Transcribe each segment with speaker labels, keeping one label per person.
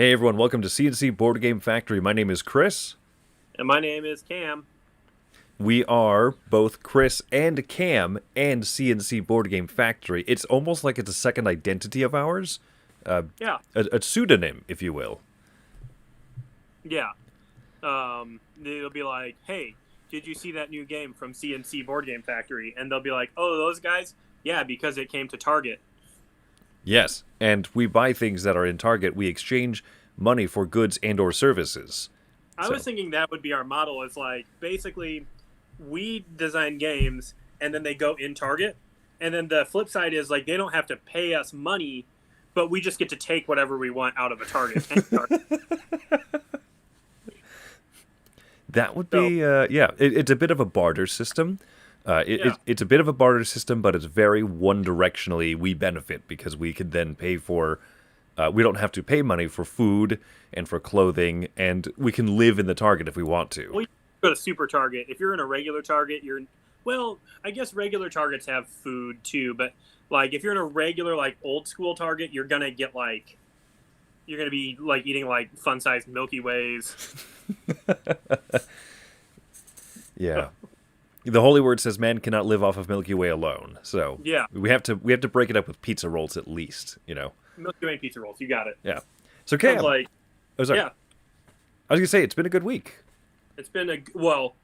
Speaker 1: Hey everyone, welcome to C&C Board Game Factory. My name is Chris.
Speaker 2: And my name is Cam.
Speaker 1: We are both Chris and Cam and C&C Board Game Factory. It's almost like it's a second identity of ours, uh,
Speaker 2: Yeah,
Speaker 1: a pseudonym, if you will.
Speaker 2: yeah. They'll be like, "Hey, did you see that new game from C&C Board Game Factory?" And they'll be like, "Oh, those guys? Yeah, because it came to Target."
Speaker 1: Yes, and we buy things that are in Target. We exchange money for goods and or services.
Speaker 2: I was
Speaker 1: So,
Speaker 2: thinking that would be our model. Is like basically we design games and then they go in Target, and then the flip side is like they don't have to pay us money, but we just get to take whatever we want out of a Target.
Speaker 1: that would
Speaker 2: So
Speaker 1: be, it's a bit of a barter system.
Speaker 2: yeah,
Speaker 1: It's a bit of a barter system, but it's very one directionally. We benefit because we can then pay for. We don't have to pay money for food and for clothing, and we can live in the Target if we want to.
Speaker 2: well, you go to Super Target. If you're in a regular Target, well. I guess regular Targets have food too, but like if you're in a regular like old school Target, you're gonna be like eating like fun sized Milky Ways.
Speaker 1: Yeah, the Holy Word says man cannot live off of Milky Way alone, so
Speaker 2: Yeah,
Speaker 1: we have to break it up with pizza rolls at least.
Speaker 2: Milky Way pizza rolls. You got it.
Speaker 1: Yeah. So
Speaker 2: Sounds
Speaker 1: Cam,
Speaker 2: like
Speaker 1: oh sorry,
Speaker 2: yeah.
Speaker 1: I was gonna say it's been a good week.
Speaker 2: It's been well,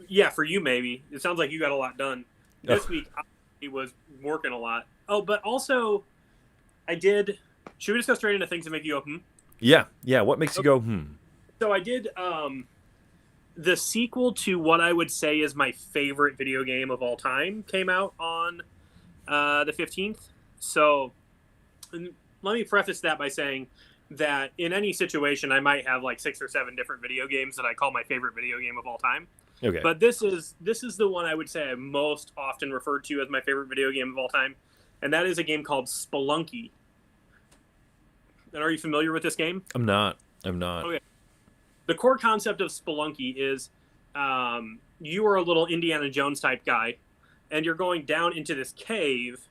Speaker 2: yeah, for you maybe. It sounds like you got a lot done
Speaker 1: Oh,
Speaker 2: this week. I was working a lot. Oh, but also I did. Should we just go straight into things that make you open?
Speaker 1: yeah, yeah. What makes you
Speaker 2: Okay.
Speaker 1: go hmm?
Speaker 2: So I did the sequel to what I would say is my favorite video game of all time came out on the 15th. So let me preface that by saying that in any situation, I might have like 6 or 7 different video games that I call my favorite video game of all time.
Speaker 1: Okay.
Speaker 2: But this is the one I would say I most often referred to as my favorite video game of all time, and that is a game called Spelunky. And are you familiar with this game?
Speaker 1: I'm not. I'm not.
Speaker 2: Okay. The core concept of Spelunky is you are a little Indiana Jones type guy, and you're going down into this cave,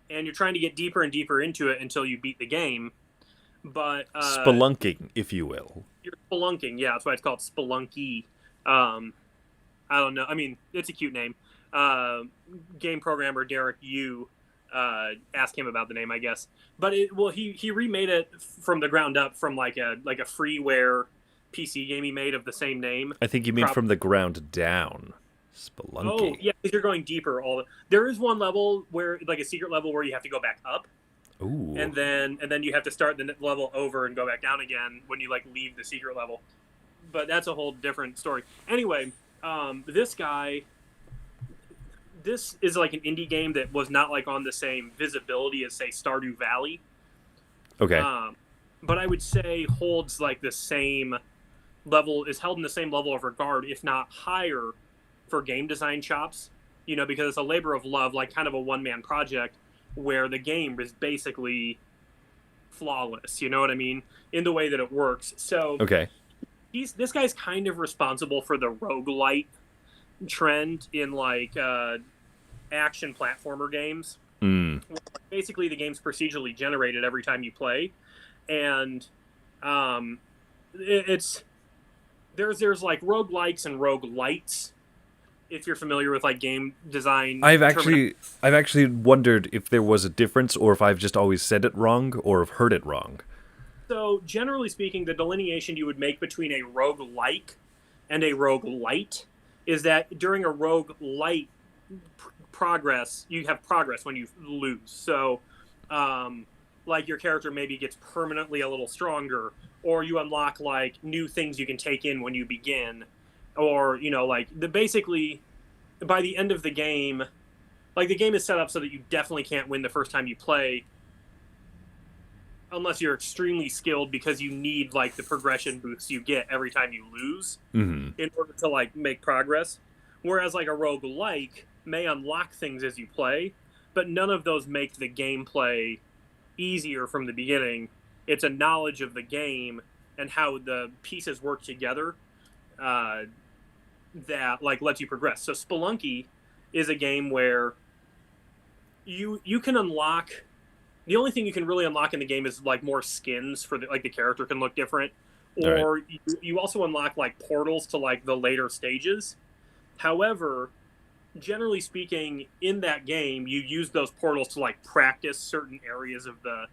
Speaker 2: and you're trying to get deeper and deeper into it until you beat the game. But
Speaker 1: Spelunking, if you will.
Speaker 2: you're spelunking. Yeah, that's why it's called Spelunky. Um, I don't know. I mean, it's a cute name. Uh, Game programmer Derek Yu asked him about the name, I guess. But he remade it from the ground up from like a freeware PC game he made of the same name.
Speaker 1: I think you mean from the ground down.
Speaker 2: Oh
Speaker 1: Spelunky.
Speaker 2: yeah, because you're going deeper. There is one level where like a secret level where you have to go back up,
Speaker 1: Ooh.
Speaker 2: and then you have to start the level over and go back down again when you like leave the secret level. But that's a whole different story. Anyway, this guy, this is like an indie game that was not like on the same visibility as say Stardew Valley,
Speaker 1: Okay.
Speaker 2: but I would say holds like the same level is held in the same level of regard, if not higher, for game design chops. Because it's a labor of love, like kind of a one man project where the game is basically flawless. You know what I mean? In the way that it works. So
Speaker 1: Okay.
Speaker 2: this guy's kind of responsible for the roguelite trend in like action platformer games.
Speaker 1: Mm.
Speaker 2: Basically, the game's procedurally generated every time you play, and um, it's there's like roguelikes and roguelites. If you're familiar with like game design
Speaker 1: I've actually wondered if there was a difference or if I've just always said it wrong or have heard it wrong.
Speaker 2: so generally speaking, the delineation you would make between a roguelike and a roguelite is that during a roguelite progress, you have progress when you lose. So, like your character maybe gets permanently a little stronger, or you unlock like new things you can take in when you begin, or like basically by the end of the game, like the game is set up so that you definitely can't win the first time you play unless you're extremely skilled because you need like the progression boosts you get every time you lose
Speaker 1: Mm-hmm.
Speaker 2: in order to like make progress. Whereas like a roguelike may unlock things as you play, but none of those make the gameplay easier from the beginning. It's a knowledge of the game and how the pieces work together uh, that like lets you progress. So Spelunky is a game where you can unlock The only thing you can really unlock in the game is like more skins for the, like the character can look different,
Speaker 1: All right.
Speaker 2: or you also unlock like portals to like the later stages. However, generally speaking, in that game, you use those portals to like practice certain areas of the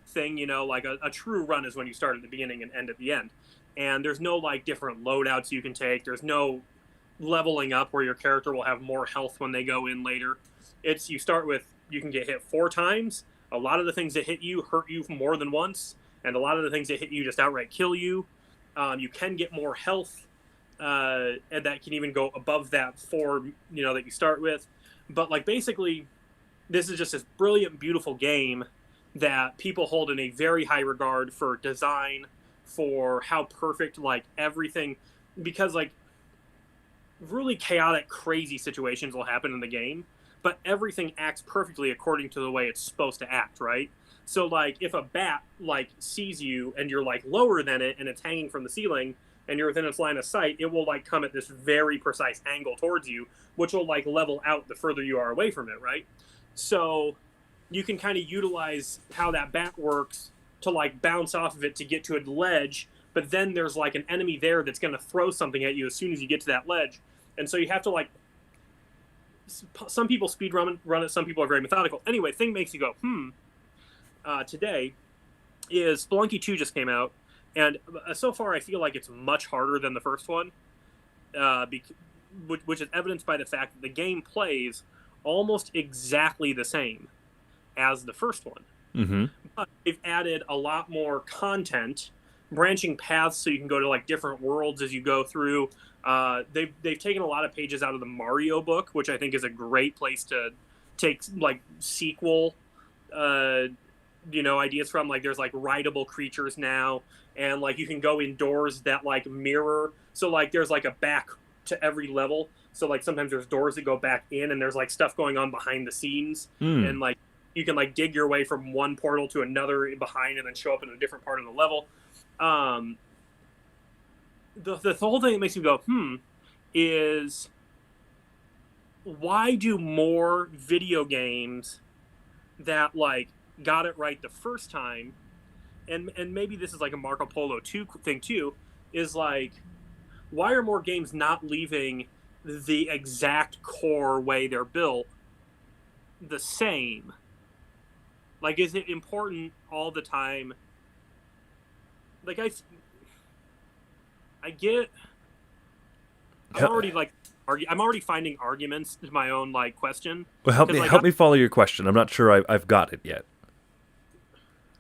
Speaker 2: thing. You know, like a true run is when you start at the beginning and end at the end. And there's no like different loadouts you can take. There's no leveling up where your character will have more health when they go in later. It's you start with you can get hit 4 times. A lot of the things that hit you hurt you more than once, and a lot of the things that hit you just outright kill you. You can get more health, and that can even go above that 4, that you start with. But like basically, this is just this brilliant, beautiful game that people hold in a very high regard for design, for how perfect like everything, because like really chaotic, crazy situations will happen in the game, but everything acts perfectly according to the way it's supposed to act, right? So like if a bat like sees you and you're like lower than it and it's hanging from the ceiling and you're within its line of sight, it will like come at this very precise angle towards you, which will like level out the further you are away from it, right? So you can kind of utilize how that bat works to like bounce off of it to get to a ledge, but then there's like an enemy there that's going to throw something at you as soon as you get to that ledge. And so you have to like, some people speed run it, some people are very methodical. Anyway, thing makes you go, today is Spelunky 2 just came out, and so far I feel like it's much harder than the first one, which is evidenced by the fact that the game plays almost exactly the same as the first one.
Speaker 1: Mm-hmm.
Speaker 2: But they've added a lot more content, branching paths so you can go to like different worlds as you go through. They've taken a lot of pages out of the Mario book, which I think is a great place to take like sequel ideas from. Like there's like rideable creatures now, and like you can go indoors that like mirror, so like there's like a back to every level, so like sometimes there's doors that go back in and there's like stuff going on behind the scenes. And like you can like dig your way from one portal to another behind and then show up in a different part of the level. The whole thing that makes me go is why do more video games that like got it right the first time, and maybe this is like a Marco Polo 2 thing too, is like why are more games not leaving the exact core way they're built the same? Like, is it important all the time? Like I get I'm already finding arguments to my own like question.
Speaker 1: Well, help me follow your question. I'm not sure I've got it yet.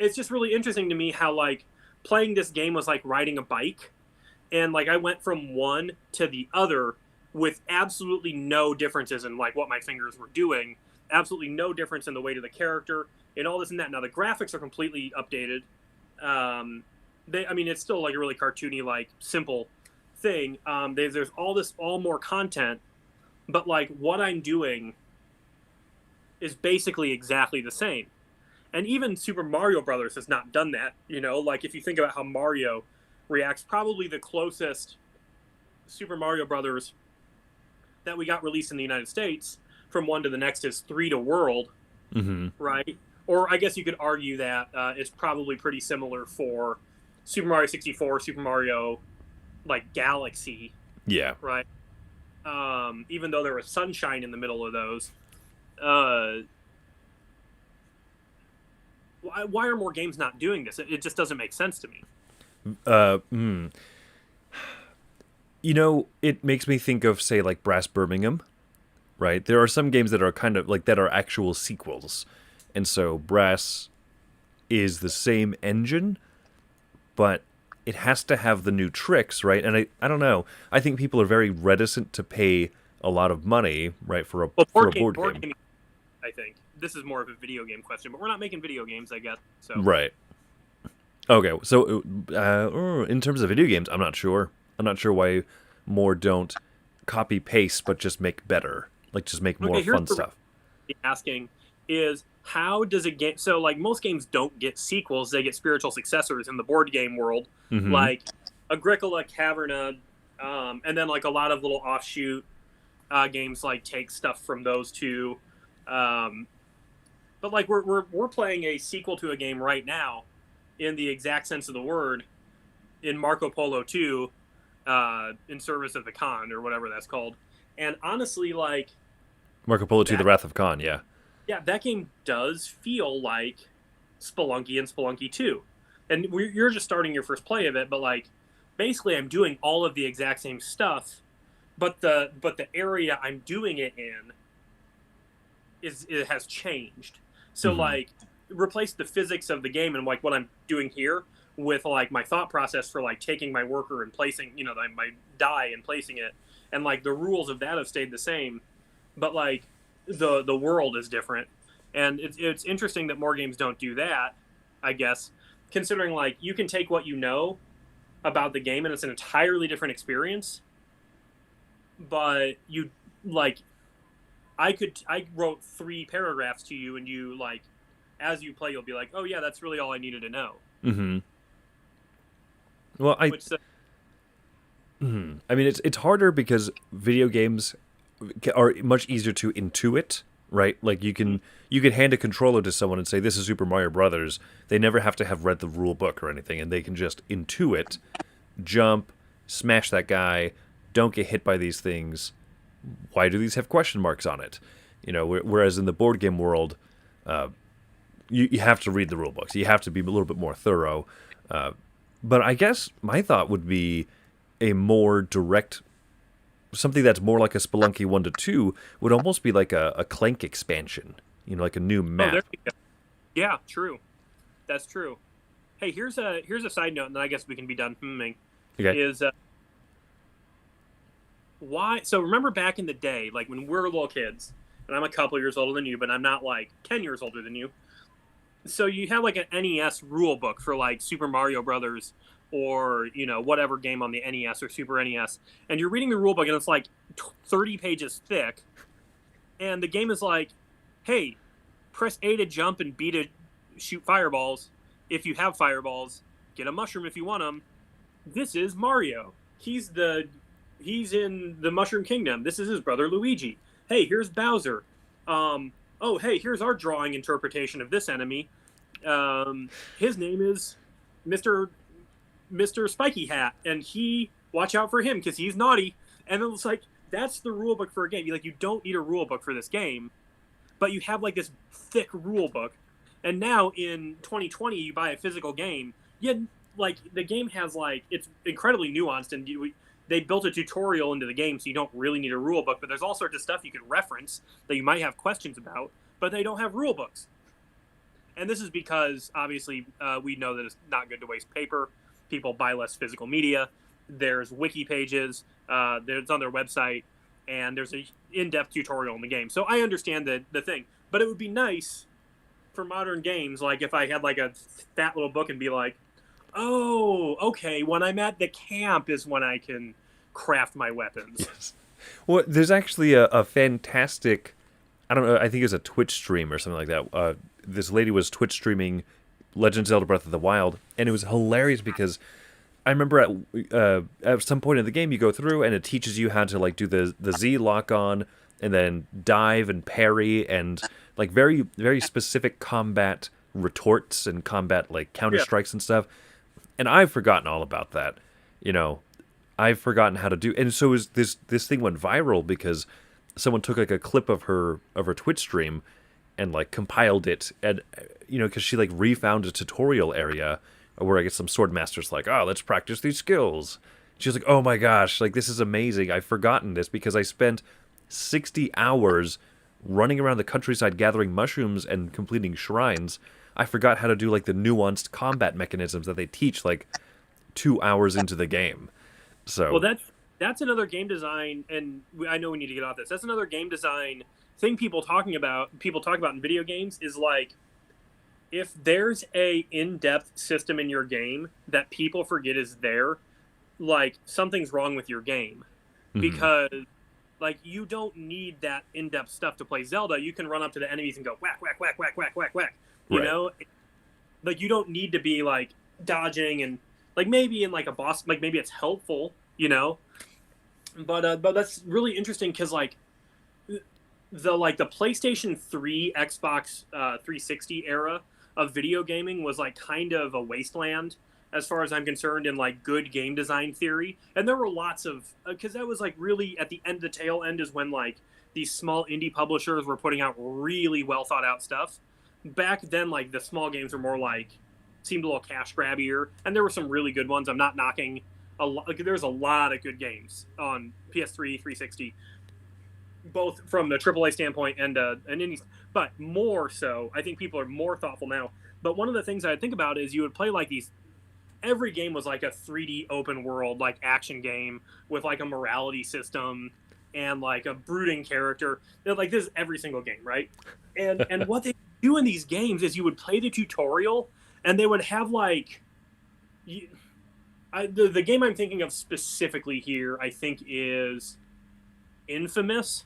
Speaker 2: It's just really interesting to me how like playing this game was like riding a bike, and like I went from one to the other with absolutely no differences in like what my fingers were doing, absolutely no difference in the weight of the character and all this and that. Now the graphics are completely updated. It's still like a really cartoony, like simple thing. There's all more content, but like what I'm doing is basically exactly the same. And even Super Mario Brothers has not done that. Like if you think about how Mario reacts, probably the closest Super Mario Brothers that we got released in the United States from one to the next is 3 to World, right? Or I guess you could argue that it's probably pretty similar for Super Mario 64, Super Mario like Galaxy.
Speaker 1: Yeah.
Speaker 2: Right. Even though there was sunshine in the middle of those. Why are more games not doing this? It just doesn't make sense to me.
Speaker 1: It makes me think of, say, like Brass Birmingham, right? There are some games that are kind of like that are actual sequels. And so Brass is the same engine, but it has to have the new tricks, right? And I don't know. I think people are very reticent to pay a lot of money, right, for a board game.
Speaker 2: I think this is more of a video game question, but we're not making video games, I guess. So
Speaker 1: right. Okay, so in terms of video games, I'm not sure. I'm not sure why more don't copy paste, but just make better, like just make more fun stuff.
Speaker 2: Asking is how does a game? So like most games don't get sequels; they get spiritual successors in the board game world, like Agricola, Caverna, and then like a lot of little offshoot games like take stuff from those two. but like we're playing a sequel to a game right now, in the exact sense of the word, in Marco Polo 2, in service of the Khan or whatever that's called. And honestly, like
Speaker 1: Marco Polo 2: The
Speaker 2: that,
Speaker 1: Wrath of Khan. Yeah.
Speaker 2: yeah, that game does feel like Spelunky and Spelunky 2. And you're just starting your first play of it, but like basically I'm doing all of the exact same stuff, but the area I'm doing it in it has changed. So like replace the physics of the game and like what I'm doing here with like my thought process for like taking my worker and placing, you know, my die and placing it, and like the rules of that have stayed the same, but like the world is different. And it's interesting that more games don't do that, I guess, considering like you can take what you know about the game and it's an entirely different experience, but you like I wrote 3 paragraphs to you and you like as you play you'll be like, oh yeah, that's really all I needed to know.
Speaker 1: Well, I mean, it's harder because video games are much easier to intuit, right? Like you can hand a controller to someone and say, "This is Super Mario Brothers." They never have to have read the rule book or anything, and they can just intuit, jump, smash that guy, don't get hit by these things. Why do these have question marks on it? You know, whereas in the board game world, you have to read the rule books. You have to be a little bit more thorough. But I guess my thought would be a more direct, something that's more like a Spelunky 1 to 2 would almost be like a Clank expansion, you know, like a new map.
Speaker 2: Oh, there you go. Yeah, true. That's true. Hey, here's a side note, and then I guess we can be done humming.
Speaker 1: Okay.
Speaker 2: Is why? So remember back in the day, like when we were little kids, and I'm a couple years older than you, but I'm not like 10 years older than you. So you have like an NES rule book for like Super Mario Brothers or, you know, whatever game on the NES or Super NES. And you're reading the rule book and it's like 30 pages thick. And the game is like, hey, press A to jump and B to shoot fireballs. If you have fireballs, get a mushroom if you want them. This is Mario. He's in the Mushroom Kingdom. This is his brother Luigi. Hey, here's Bowser. Oh, hey, here's our drawing interpretation of this enemy. His name is Mr. Spiky Hat, and watch out for him because he's naughty. And it's like, that's the rule book for a game. You don't need a rule book for this game, but you have like this thick rule book. And now in 2020, you buy a physical game. Like the game has like, it's incredibly nuanced, and they built a tutorial into the game, so you don't really need a rule book, but there's all sorts of stuff you can reference that you might have questions about, but they don't have rule books. And this is because, obviously, we know that it's not good to waste paper. People buy less physical media. There's wiki pages. There's on their website, and there's an in-depth tutorial in the game. So I understand the thing. But it would be nice for modern games, like if I had like a fat little book and be like, oh, okay, when I'm at the camp is when I can craft my weapons.
Speaker 1: Yes. Well, there's actually a fantastic, I don't know, I think it was a Twitch stream or something like that. This lady was Twitch streaming Legend of Zelda Breath of the Wild, and it was hilarious because I remember at some point in the game you go through and it teaches you how to like do the Z lock on and then dive and parry and like very, very specific combat retorts and combat like counter strikes and stuff. And I've forgotten all about that. You know, I've forgotten how to do. And so this thing went viral because someone took like a clip of her Twitch stream and like compiled it, and you know, because she like refound a tutorial area where I guess some sword master's like, oh, let's practice these skills. She's like, oh my gosh, like this is amazing. I've forgotten this because I spent 60 hours running around the countryside gathering mushrooms and completing shrines. I forgot how to do like the nuanced combat mechanisms that they teach like 2 hours into the game. So
Speaker 2: well, that's another game design, and I know we need to get off this. That's another game design thing people talk about in video games is like, if there's a in-depth system in your game that people forget is there, like something's wrong with your game. Because like you don't need that in-depth stuff to play Zelda. You can run up to the enemies and go whack, whack, whack, whack, whack, whack, whack. You know, like you don't need to be like dodging, and like maybe in like a boss, like maybe it's helpful, you know. But that's really interesting because like the PlayStation 3, Xbox 360 era of video gaming was like kind of a wasteland as far as I'm concerned in like good game design theory. And there were lots of because that was like really at the end the tail end is when like these small indie publishers were putting out really well thought out stuff. Back then, like the small games were more like seemed a little cash grabbier, and there were some really good ones. I'm not knocking a lot. Like, there's a lot of good games on PS3, 360, both from the AAA standpoint and indie. But more so, I think people are more thoughtful now. But one of the things I think about is you would play like these. Every game was like a 3D open world like action game with like a morality system and like a brooding character. Like this is every single game, right? And what they do in these games is you would play the tutorial and they would have like the game I'm thinking of specifically here I think is Infamous,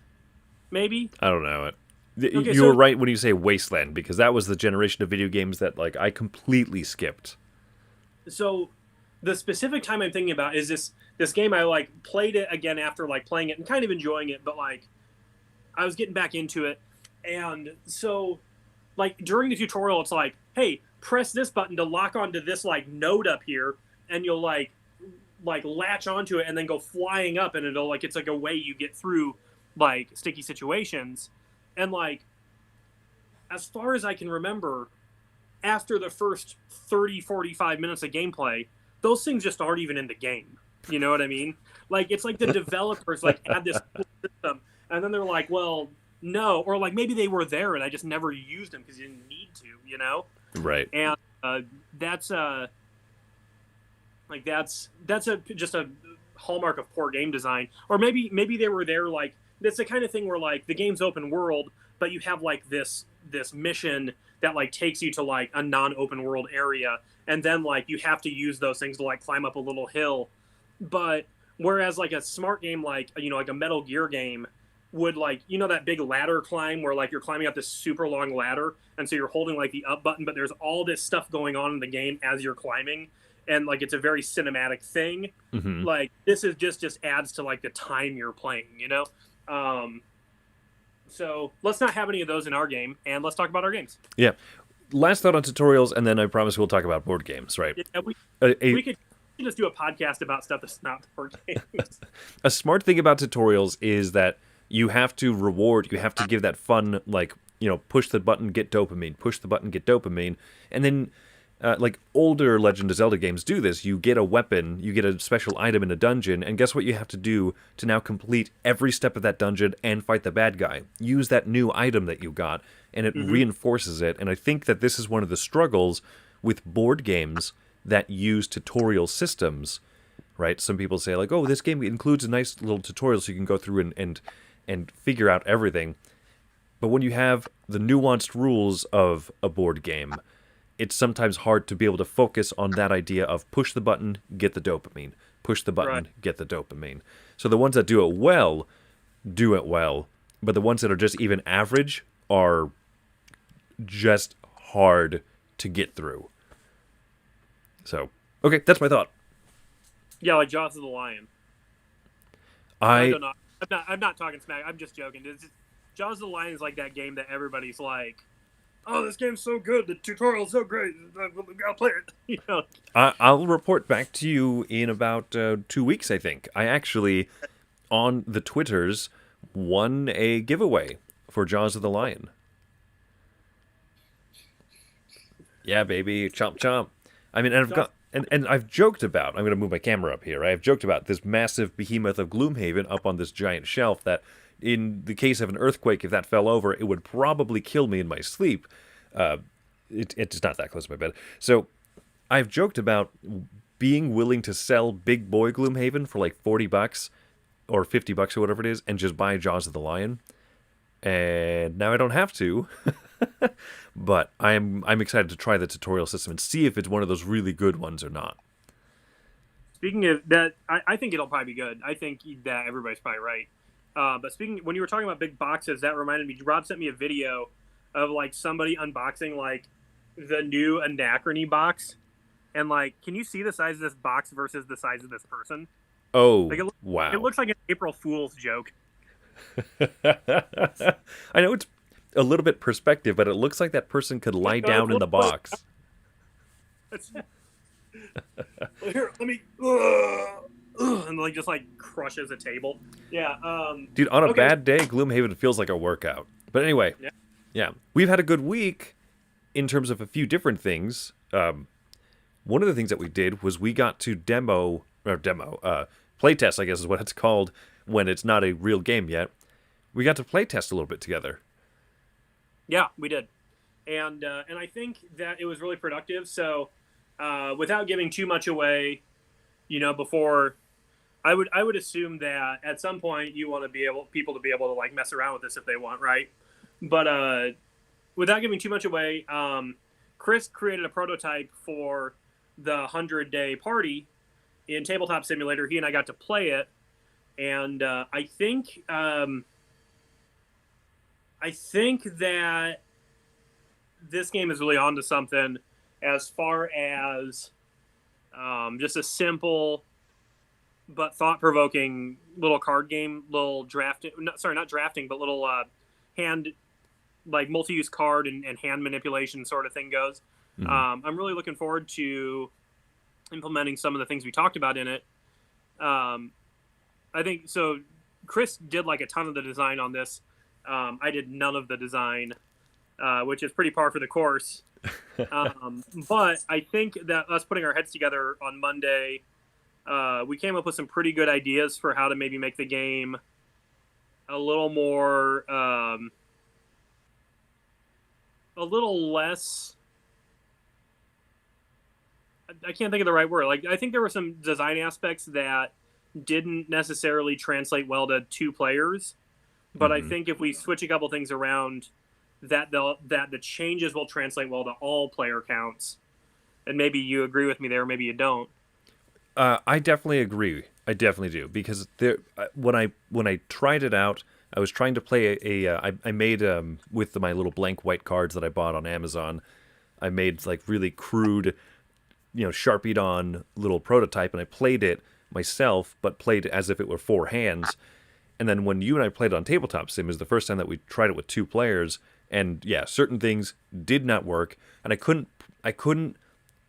Speaker 2: maybe.
Speaker 1: I don't know it.
Speaker 2: Okay,
Speaker 1: You were right when you say Wasteland, because that was the generation of video games that like I completely skipped.
Speaker 2: So the specific time I'm thinking about is this game. I like played it again after like playing it and kind of enjoying it, but like I was getting back into it. And so like during the tutorial it's like, hey, press this button to lock onto this like node up here, and you'll like latch onto it and then go flying up, and it'll like it's like a way you get through like sticky situations. And like as far as I can remember, after the first 30-45 minutes of gameplay, those things just aren't even in the game. You know what I mean? Like it's like the developers like add this cool system and then they're like, well, no, or like maybe they were there and I just never used them because you didn't need to, you know?
Speaker 1: Right.
Speaker 2: And that's like that's just a hallmark of poor game design. Or maybe they were there like that's the kind of thing where like the game's open world, but you have like this mission that like takes you to like a non-open world area, and then like you have to use those things to like climb up a little hill. But whereas like a smart game like like a Metal Gear game would like that big ladder climb where like you're climbing up this super long ladder, and so you're holding like the up button, but there's all this stuff going on in the game as you're climbing, and like it's a very cinematic thing.
Speaker 1: Mm-hmm.
Speaker 2: Like this is just adds to like the time you're playing, so let's not have any of those in our game, and let's talk about our games.
Speaker 1: Yeah. Last thought on tutorials, and then I promise we'll talk about board games, right?
Speaker 2: Yeah, we could just do a podcast about stuff that's not board games.
Speaker 1: A smart thing about tutorials is that you have to give that fun, like, push the button, get dopamine, push the button, get dopamine, and then like older Legend of Zelda games do this. You get a weapon, you get a special item in a dungeon, and guess what you have to do to now complete every step of that dungeon and fight the bad guy? Use that new item that you got, and it reinforces it. And I think that this is one of the struggles with board games that use tutorial systems, right? Some people say like, oh, this game includes a nice little tutorial so you can go through and figure out everything. But when you have the nuanced rules of a board game, it's sometimes hard to be able to focus on that idea of push the button, get the dopamine. Push the button,
Speaker 2: Right.
Speaker 1: get the dopamine. So the ones that do it well, but the ones that are just even average are just hard to get through. So, okay, that's my thought.
Speaker 2: Yeah, like Jaws of the Lion. I don't know. I'm not talking smack. I'm just joking. Jaws of the Lion is like that game that everybody's like, oh, this game's so good. The tutorial's so great. I'll play it.
Speaker 1: I'll report back to you in about 2 weeks, I think. I actually, on the Twitters, won a giveaway for Jaws of the Lion. Yeah, baby. Chomp, chomp. I mean, and I've got... And I've joked about, I'm going to move my camera up here, right? I've joked about this massive behemoth of Gloomhaven up on this giant shelf that, in the case of an earthquake, if that fell over, it would probably kill me in my sleep. It's not that close to my bed. So I've joked about being willing to sell big boy Gloomhaven for like $40 or $50 or whatever it is and just buy Jaws of the Lion. And now I don't have to. But I'm excited to try the tutorial system and see if it's one of those really good ones or not.
Speaker 2: Speaking of that, I think it'll probably be good. I think that everybody's probably right. But when you were talking about big boxes, that reminded me. Rob sent me a video of like somebody unboxing like the new Anachrony box, and like, can you see the size of this box versus the size of this person?
Speaker 1: Oh,
Speaker 2: Like
Speaker 1: wow!
Speaker 2: It looks like an April Fool's joke.
Speaker 1: I know it's a little bit perspective, but it looks like that person could lie
Speaker 2: No,
Speaker 1: down in the box.
Speaker 2: it's, here, let me, and like just like crushes a table. Yeah.
Speaker 1: Dude, on a
Speaker 2: Okay.
Speaker 1: bad day, Gloomhaven feels like a workout. But anyway,
Speaker 2: Yeah.
Speaker 1: yeah, we've had a good week in terms of a few different things. One of the things that we did was we got to playtest, I guess is what it's called when it's not a real game yet. We got to playtest a little bit together.
Speaker 2: Yeah, we did, and I think that it was really productive. So, without giving too much away, before I would assume that at some point you want to be people to be able to like mess around with this if they want, right? But without giving too much away, Chris created a prototype for the 100-day party in Tabletop Simulator. He and I got to play it, and I think that this game is really onto something as far as just a simple but thought-provoking little card game, little drafting. Not drafting, but little hand, like multi-use card and hand manipulation sort of thing goes.
Speaker 1: Mm-hmm.
Speaker 2: I'm really looking forward to implementing some of the things we talked about in it. I think so. Chris did like a ton of the design on this. I did none of the design, which is pretty par for the course. But I think that us putting our heads together on Monday, we came up with some pretty good ideas for how to maybe make the game a little more, a little less. I can't think of the right word. Like, I think there were some design aspects that didn't necessarily translate well to two players. But I think if we switch a couple things around, that the changes will translate well to all player counts. And maybe you agree with me there, maybe you don't.
Speaker 1: I definitely agree. I definitely do because when I tried it out, I was trying to play I made with my little blank white cards that I bought on Amazon. I made like really crude, sharpied on little prototype, and I played it myself, but played it as if it were four hands. And then when you and I played on Tabletop Sim, is the first time that we tried it with two players, and yeah, certain things did not work, and I couldn't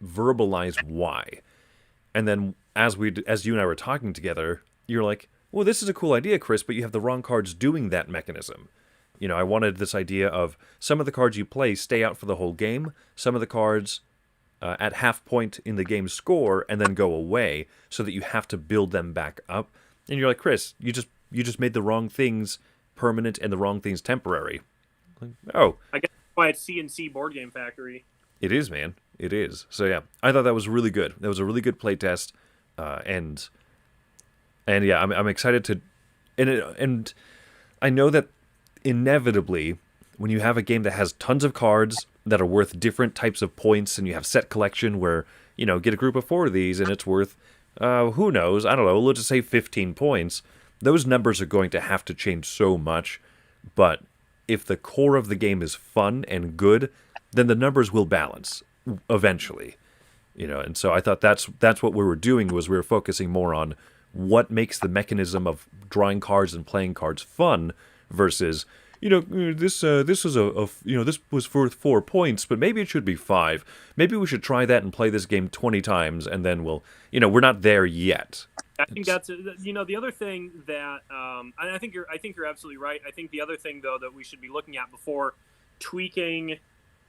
Speaker 1: verbalize why. And then as you and I were talking together, you're like, "Well, this is a cool idea, Chris, but you have the wrong cards doing that mechanism." I wanted this idea of some of the cards you play stay out for the whole game, some of the cards at half point in the game score and then go away, so that you have to build them back up. And you're like, Chris, you just made the wrong things permanent and the wrong things temporary. Like, oh,
Speaker 2: I guess that's why it's C&C Board Game Factory.
Speaker 1: it is, man. It is. So yeah, I thought that was really good. That was a really good playtest, and yeah, I'm excited to, and I know that inevitably, when you have a game that has tons of cards that are worth different types of points, and you have set collection where get a group of 4 of these and it's worth who knows, I don't know, let's just say 15 points. Those numbers are going to have to change so much, but if the core of the game is fun and good, then the numbers will balance eventually. And so I thought that's what we were doing, was we were focusing more on what makes the mechanism of drawing cards and playing cards fun versus this was this was worth 4 points, but maybe it should be 5. Maybe we should try that and play this game 20 times, and then we're not there yet.
Speaker 2: I think that's the other thing that I think you're absolutely right. I think the other thing though that we should be looking at before tweaking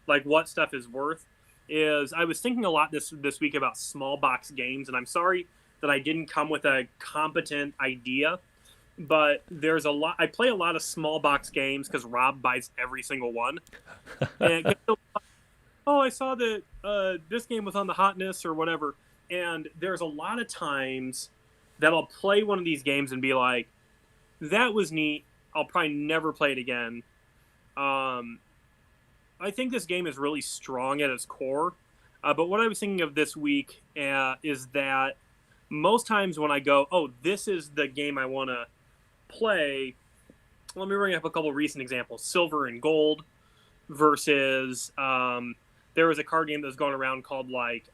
Speaker 2: like what stuff is worth is I was thinking a lot this week about small box games, and I'm sorry that I didn't come with a competent idea, but there's a lot. I play a lot of small box games because Rob buys every single one. And I saw that this game was on the hotness or whatever, and there's a lot of times that I'll play one of these games and be like, that was neat. I'll probably never play it again. I think this game is really strong at its core. But what I was thinking of this week is that most times when I go, oh, this is the game I want to play, let me bring up a couple recent examples. Silver and Gold versus there was a card game that was going around called like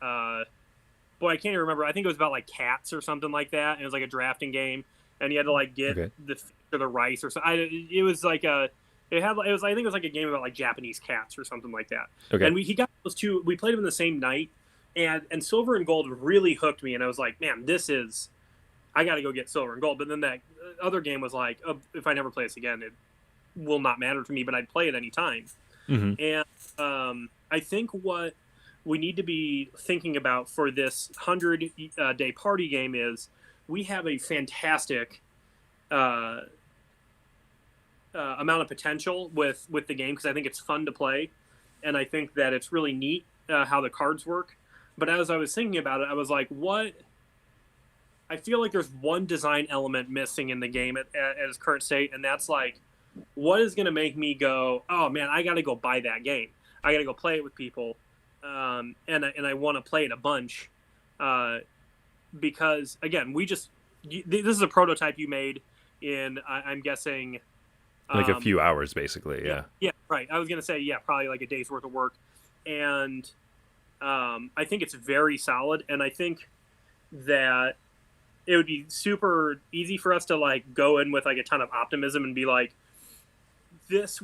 Speaker 2: boy, I can't even remember. I think it was about like cats or something like that. And it was like a drafting game, and you had to like get the or the rice or so. It was like a it was I think it was like a game about like Japanese cats or something like that.
Speaker 1: Okay.
Speaker 2: And he got those two. We played them the same night, and Silver and Gold really hooked me. And I was like, man, this is I got to go get Silver and Gold. But then that other game was like, oh, if I never play this again, it will not matter to me. But I'd play it anytime.
Speaker 1: Mm-hmm.
Speaker 2: And I think what we need to be thinking about for this 100-day party game is we have a fantastic amount of potential with the game because I think it's fun to play, and I think that it's really neat how the cards work. But as I was thinking about it, I was like, what? I feel like there's one design element missing in the game at its current state, and that's like, what is going to make me go, oh man, I got to go buy that game. I got to go play it with people, and I want to play it a bunch, because again, this is a prototype you made in I'm guessing
Speaker 1: Like a few hours, basically. Yeah.
Speaker 2: Yeah, right. I was gonna say probably like a day's worth of work, and I think it's very solid, and I think that it would be super easy for us to like go in with like a ton of optimism and be like, this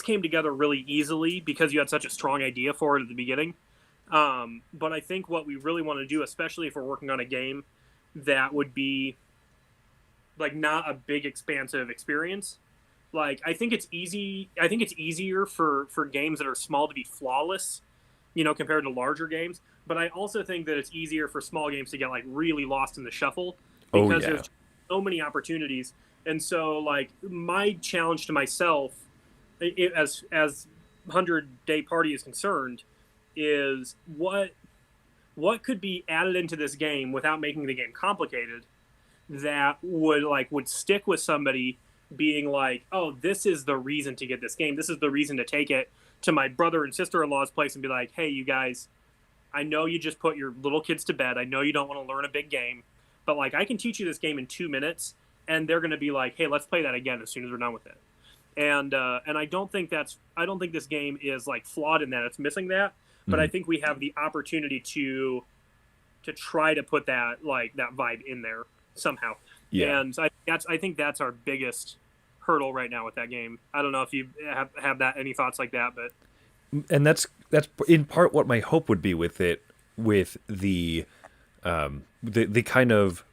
Speaker 2: came together really easily because you had such a strong idea for it at the beginning. But I think what we really want to do, especially if we're working on a game that would be like not a big expansive experience, like I think it's easier for games that are small to be flawless, compared to larger games. But I also think that it's easier for small games to get like really lost in the shuffle because there's so many opportunities. And so like my challenge to myself, as 100-day party is concerned, is what could be added into this game without making the game complicated that would stick with somebody being like, oh, this is the reason to get this game. This is the reason to take it to my brother and sister-in-law's place and be like, hey, you guys, I know you just put your little kids to bed. I know you don't want to learn a big game, but like I can teach you this game in 2 minutes, and they're going to be like, hey, let's play that again as soon as we're done with it. And I don't think this game is like flawed in that it's missing that, but I think we have the opportunity to try to put that vibe in there somehow. Yeah. And I think that's our biggest hurdle right now with that game. I don't know if you have any thoughts like that, but
Speaker 1: and that's in part what my hope would be with it, with the kind of,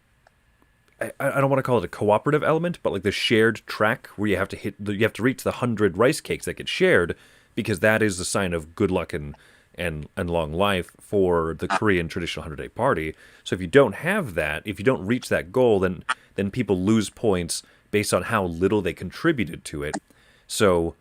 Speaker 1: I don't want to call it a cooperative element, but like the shared track where you have to reach the 100 rice cakes that get shared, because that is a sign of good luck and long life for the Korean traditional 100-day party. So if you don't have that, if you don't reach that goal, then people lose points based on how little they contributed to it. So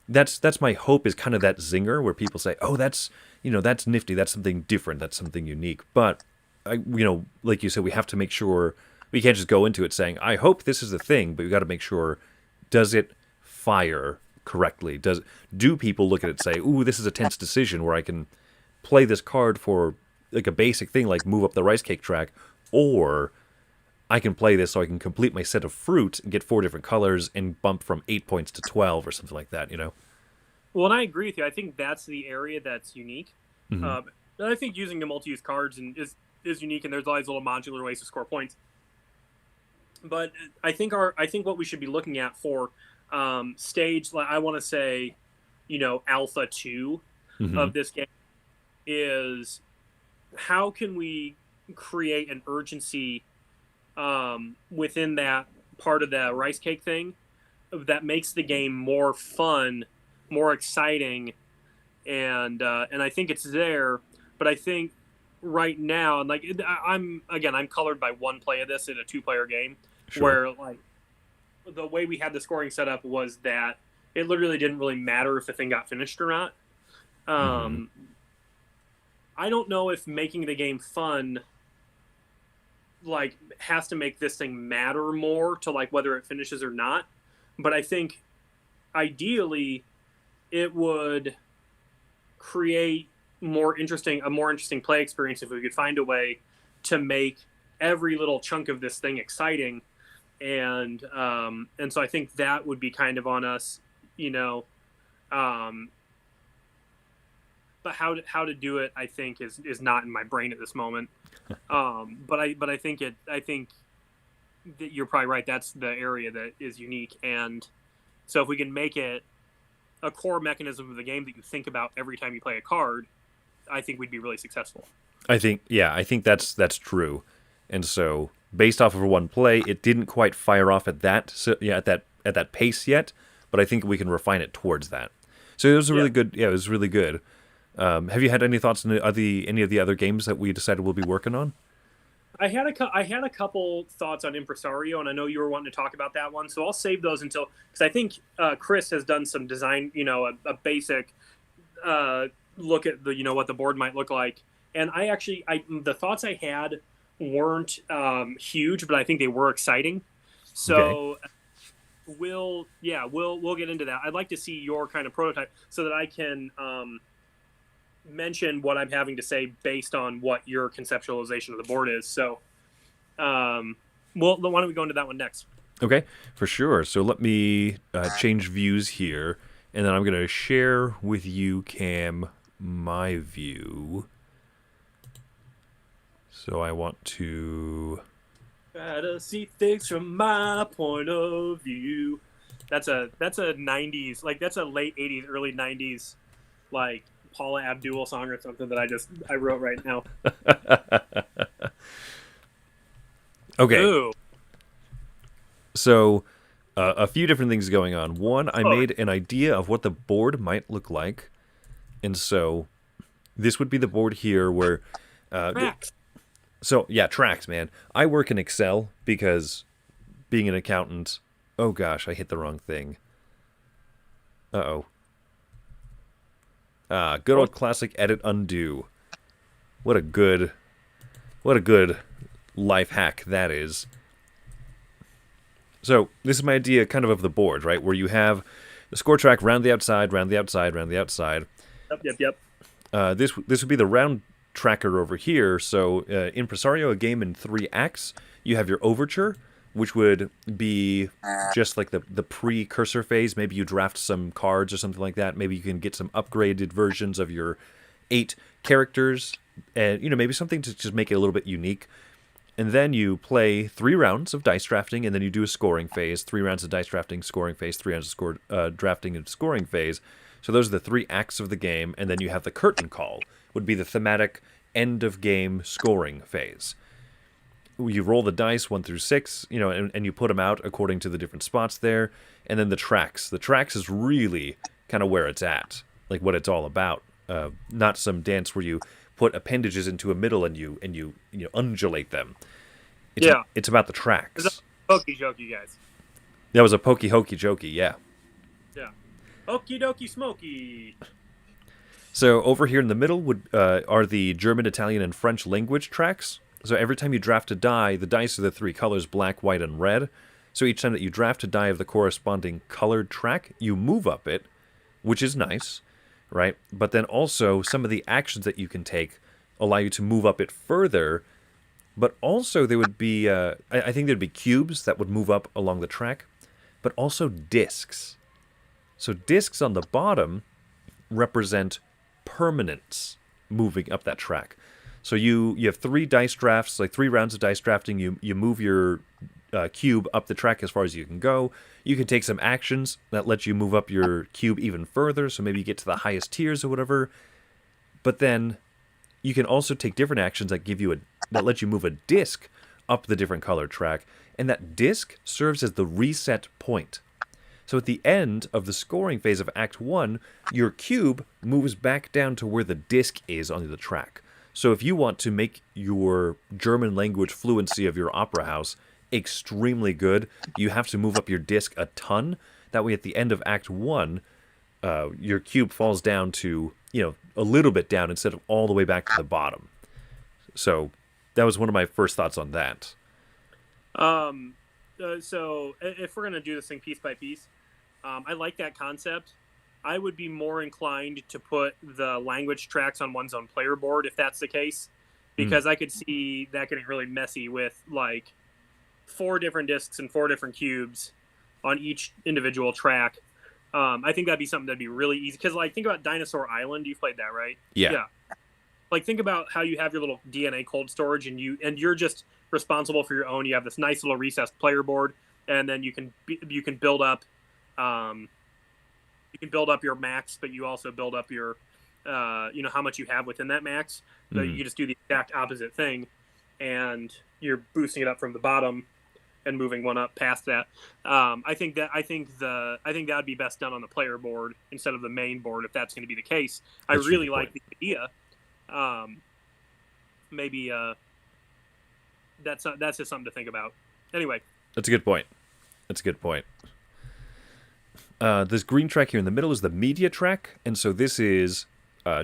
Speaker 1: that's my hope, is kind of that zinger where people say, oh, that's nifty, that's something different, that's something unique. But like you said, we have to make sure we can't just go into it saying, I hope this is the thing, but we got to make sure, does it fire correctly? Do people look at it and say, ooh, this is a tense decision where I can play this card for like a basic thing like move up the rice cake track, or I can play this so I can complete my set of fruit and get 4 different colors and bump from 8 points to 12 or something like that,
Speaker 2: Well, and I agree with you. I think that's the area that's unique.
Speaker 1: Mm-hmm.
Speaker 2: I think using the multi-use cards is unique, and there's all these little modular ways to score points. But I think what we should be looking at for stage, like I want to say, alpha 2 of this game, is how can we create an urgency within that part of the rice cake thing that makes the game more fun, more exciting, and I think it's there. But I think right now, and like I'm colored by one play of this in a 2-player game, sure, where like the way we had the scoring set up was that it literally didn't really matter if the thing got finished or not. I don't know if making the game fun like has to make this thing matter more to like whether it finishes or not, but I think ideally it would create a more interesting play experience if we could find a way to make every little chunk of this thing exciting. And so I think that would be kind of on us, but how to do it, I think is not in my brain at this moment. But I think you're probably right. That's the area that is unique. And so if we can make it a core mechanism of the game that you think about every time you play a card, I think we'd be really successful.
Speaker 1: I think that's true. And so based off of one play, it didn't quite fire off at that pace yet, but I think we can refine it towards that. So it was really good. Yeah, it was really good. Have you had any thoughts on any of the other games that we decided we'll be working on?
Speaker 2: I had a couple thoughts on Impresario, and I know you were wanting to talk about that one, so I'll save those until, because I think Chris has done some design, a basic look at what the board might look like, and the thoughts I had weren't huge, but I think they were exciting. So okay. We'll get into that. I'd like to see your kind of prototype so that I can mention what I'm having to say based on what your conceptualization of the board is. So, why don't we go into that one next?
Speaker 1: Okay, for sure. So let me change views here, and then I'm going to share with you, Cam, my view. So I want to
Speaker 2: try to see things from my point of view. That's a 90s, like that's a late 80s, early 90s, like Paula Abdul song or something that I wrote right now.
Speaker 1: Okay.
Speaker 2: Ooh.
Speaker 1: So a few different things going on. One, I made an idea of what the board might look like. And so this would be the board here where...
Speaker 2: tracks.
Speaker 1: So, yeah, tracks, man. I work in Excel because being an accountant... Oh, gosh, I hit the wrong thing. Uh-oh. Good old classic edit undo. What a good life hack that is. So this is my idea kind of the board, right? Where you have the score track round the outside, round the outside, round the outside.
Speaker 2: Yep.
Speaker 1: This would be the round tracker over here. So Impresario, a game in 3 acts. You have your overture, which would be just like the precursor phase. Maybe you draft some cards or something like that. Maybe you can get some upgraded versions of your 8 characters, and maybe something to just make it a little bit unique. And then you play 3 rounds of dice drafting, and then you do a scoring phase. 3 rounds of dice drafting, scoring phase. 3 rounds of drafting and scoring phase. So those are the 3 acts of the game, and then you have the curtain call, would be the thematic end of game scoring phase. You roll the dice 1 through 6, and you put them out according to the different spots there. And then the tracks. The tracks is really kind of where it's at, like what it's all about. Not some dance where you put appendages into a middle and you undulate them. It's about the tracks.
Speaker 2: It's a pokey jokey, guys.
Speaker 1: That was a pokey hokey jokey, yeah.
Speaker 2: Yeah. Okie dokie smoky.
Speaker 1: So over here in the middle are the German, Italian, and French language tracks. So every time you draft a die, the dice are the 3 colors, black, white, and red. So each time that you draft a die of the corresponding colored track, you move up it, which is nice, right? But then also some of the actions that you can take allow you to move up it further. But also there would be, I think there'd be cubes that would move up along the track, but also discs. So discs on the bottom represent permanence moving up that track. So you have 3 dice drafts, like 3 rounds of dice drafting. You move your cube up the track as far as you can go. You can take some actions that let you move up your cube even further. So maybe you get to the highest tiers or whatever. But then you can also take different actions that let you move a disc up the different color track. And that disc serves as the reset point. So at the end of the scoring phase of Act 1, your cube moves back down to where the disc is on the track. So if you want to make your German language fluency of your opera house extremely good, you have to move up your disc a ton. That way at the end of Act 1, your cube falls down to, a little bit down instead of all the way back to the bottom. So that was one of my first thoughts on that.
Speaker 2: So if we're going to do this thing piece by piece, I like that concept. I would be more inclined to put the language tracks on one's own player board if that's the case, because I could see that getting really messy with like 4 different discs and 4 different cubes on each individual track. I think that'd be something that'd be really easy, because like think about Dinosaur Island. You've played that, right?
Speaker 1: Yeah.
Speaker 2: Like think about how you have your little DNA cold storage and you're just responsible for your own. You have this nice little recessed player board, and then you can build up your max, but you also build up your how much you have within that max. So you just do the exact opposite thing, and you're boosting it up from the bottom and moving one up past that. I think that would be best done on the player board instead of the main board if that's going to be the case. I really like the idea. Maybe that's just something to think about. Anyway,
Speaker 1: that's a good point. This green track here in the middle is the media track, and so this is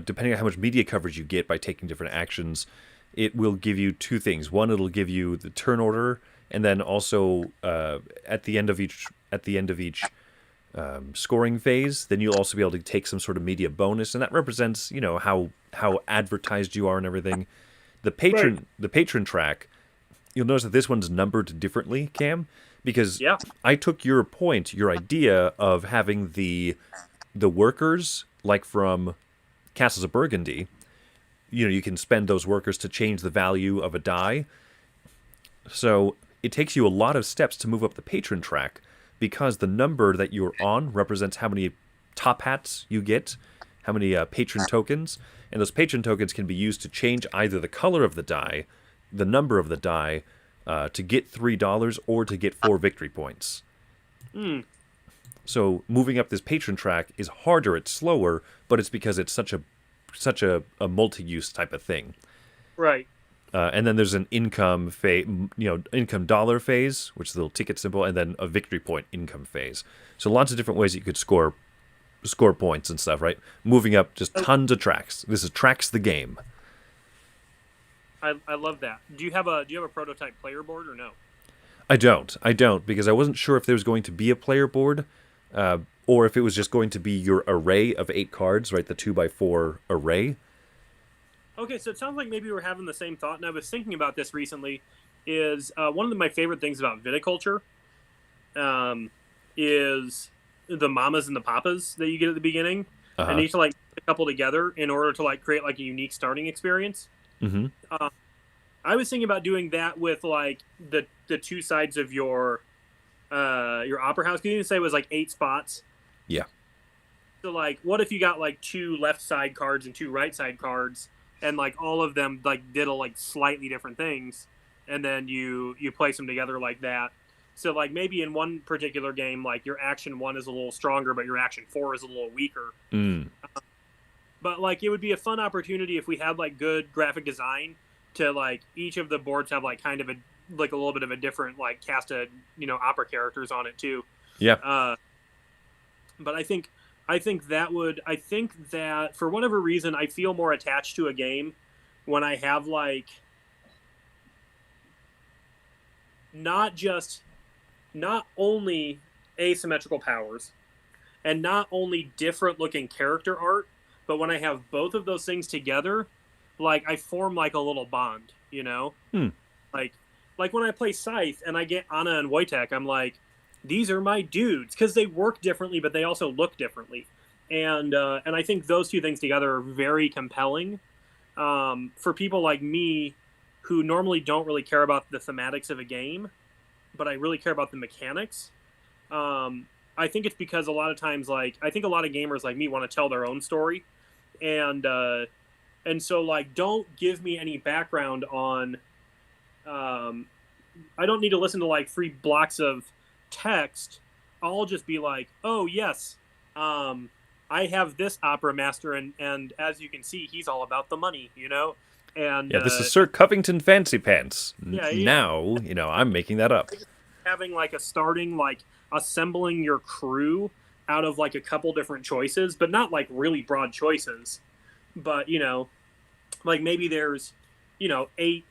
Speaker 1: depending on how much media coverage you get by taking different actions, it will give you two things. One, it'll give you the turn order, and then also at the end of each scoring phase, then you'll also be able to take some sort of media bonus, and that represents how advertised you are and everything. The patron track, you'll notice that this one's numbered differently, Cam, because I took your idea of having the workers like from Castles of Burgundy. You can spend those workers to change the value of a die. So it takes you a lot of steps to move up the patron track because the number that you're on represents how many top hats you get, how many patron tokens, and those patron tokens can be used to change either the color of the die, the number of the die, to get $3 or to get 4 victory points. So moving up this patron track is harder, it's slower, but it's because it's such a multi-use type of thing.
Speaker 2: Right.
Speaker 1: And then there's an income income dollar phase, which is a little ticket symbol, and then a victory point income phase. So lots of different ways you could score points and stuff, right? Moving up just tons of tracks. This is tracks the game.
Speaker 2: I love that. Do you have a prototype player board or no?
Speaker 1: I don't because I wasn't sure if there was going to be a player board, or if it was just going to be your array of 8 cards, right? The 2x4 array.
Speaker 2: Okay, so it sounds like maybe we're having the same thought, and I was thinking about this recently. Is one of my favorite things about viticulture is the mamas and the papas that you get at the beginning, and you need to put a couple together in order to create a unique starting experience.
Speaker 1: Mm-hmm.
Speaker 2: I was thinking about doing that with the two sides of your opera house. You didn't say it was 8 spots.
Speaker 1: Yeah.
Speaker 2: So what if you got 2 left side cards and 2 right side cards, and all of them did slightly different things, and then you place them together like that. So maybe in one particular game, your action 1 is a little stronger, but your action 4 is a little weaker. But it would be a fun opportunity if we had good graphic design to each of the boards have kind of a little bit of a different cast of opera characters on it too.
Speaker 1: Yeah.
Speaker 2: But I think that for whatever reason I feel more attached to a game when I have not only asymmetrical powers and not only different looking character art, but when I have both of those things together, I form a little bond, Like when I play Scythe and I get Anna and Wojtek, I'm these are my dudes, because they work differently, but they also look differently. And I think those two things together are very compelling for people like me who normally don't really care about the thematics of a game, but I really care about the mechanics. I think it's because a lot of times, I think a lot of gamers like me want to tell their own story. And so don't give me any background on, I don't need to listen to 3 blocks of text. I'll just be oh yes, I have this opera master, and as you can see, he's all about the money, and
Speaker 1: this is Sir Covington Fancy Pants.
Speaker 2: Yeah.
Speaker 1: Now, I'm making that up.
Speaker 2: Having a starting, assembling your crew out of a couple different choices, but not really broad choices, but maybe there's 8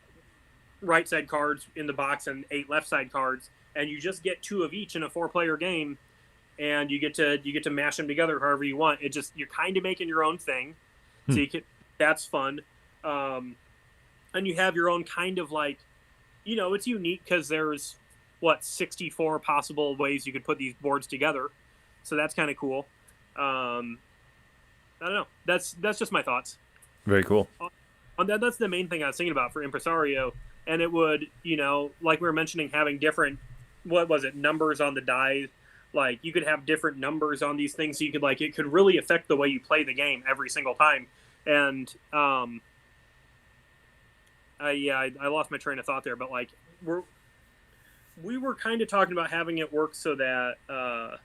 Speaker 2: right side cards in the box and 8 left side cards, and you just get 2 of each in a 4-player game, and you get to mash them together however you want. You're kind of making your own thing, so that's fun, and you have your own kind of it's unique because there's 64 possible ways you could put these boards together, so that's kind of cool. I don't know. That's just my thoughts.
Speaker 1: Very cool.
Speaker 2: That's the main thing I was thinking about for Impresario. and it would, like we were mentioning, having different, what was it, numbers on the die. Like you could have different numbers on these things, so you could it could really affect the way you play the game every single time. And I lost my train of thought there, but we were kind of talking about having it work so that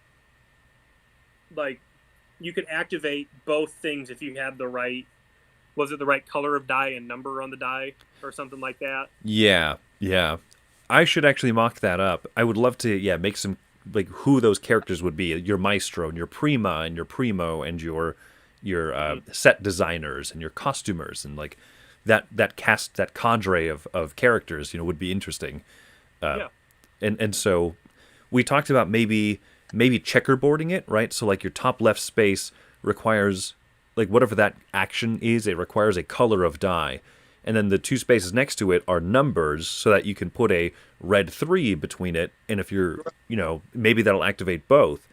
Speaker 2: you could activate both things if you had the right, was it the right color of die and number on the die or something like that?
Speaker 1: Yeah, yeah. I should actually mock that up. I would love to, yeah, make some who those characters would be. Your maestro and your prima and your primo and your set designers and your costumers and that cast, that cadre of characters, would be interesting.
Speaker 2: Yeah.
Speaker 1: And so we talked about maybe checkerboarding it, right? So your top left space requires whatever that action is, it requires a color of die. And then the two spaces next to it are numbers so that you can put a red 3 between it. And if you're, maybe that'll activate both.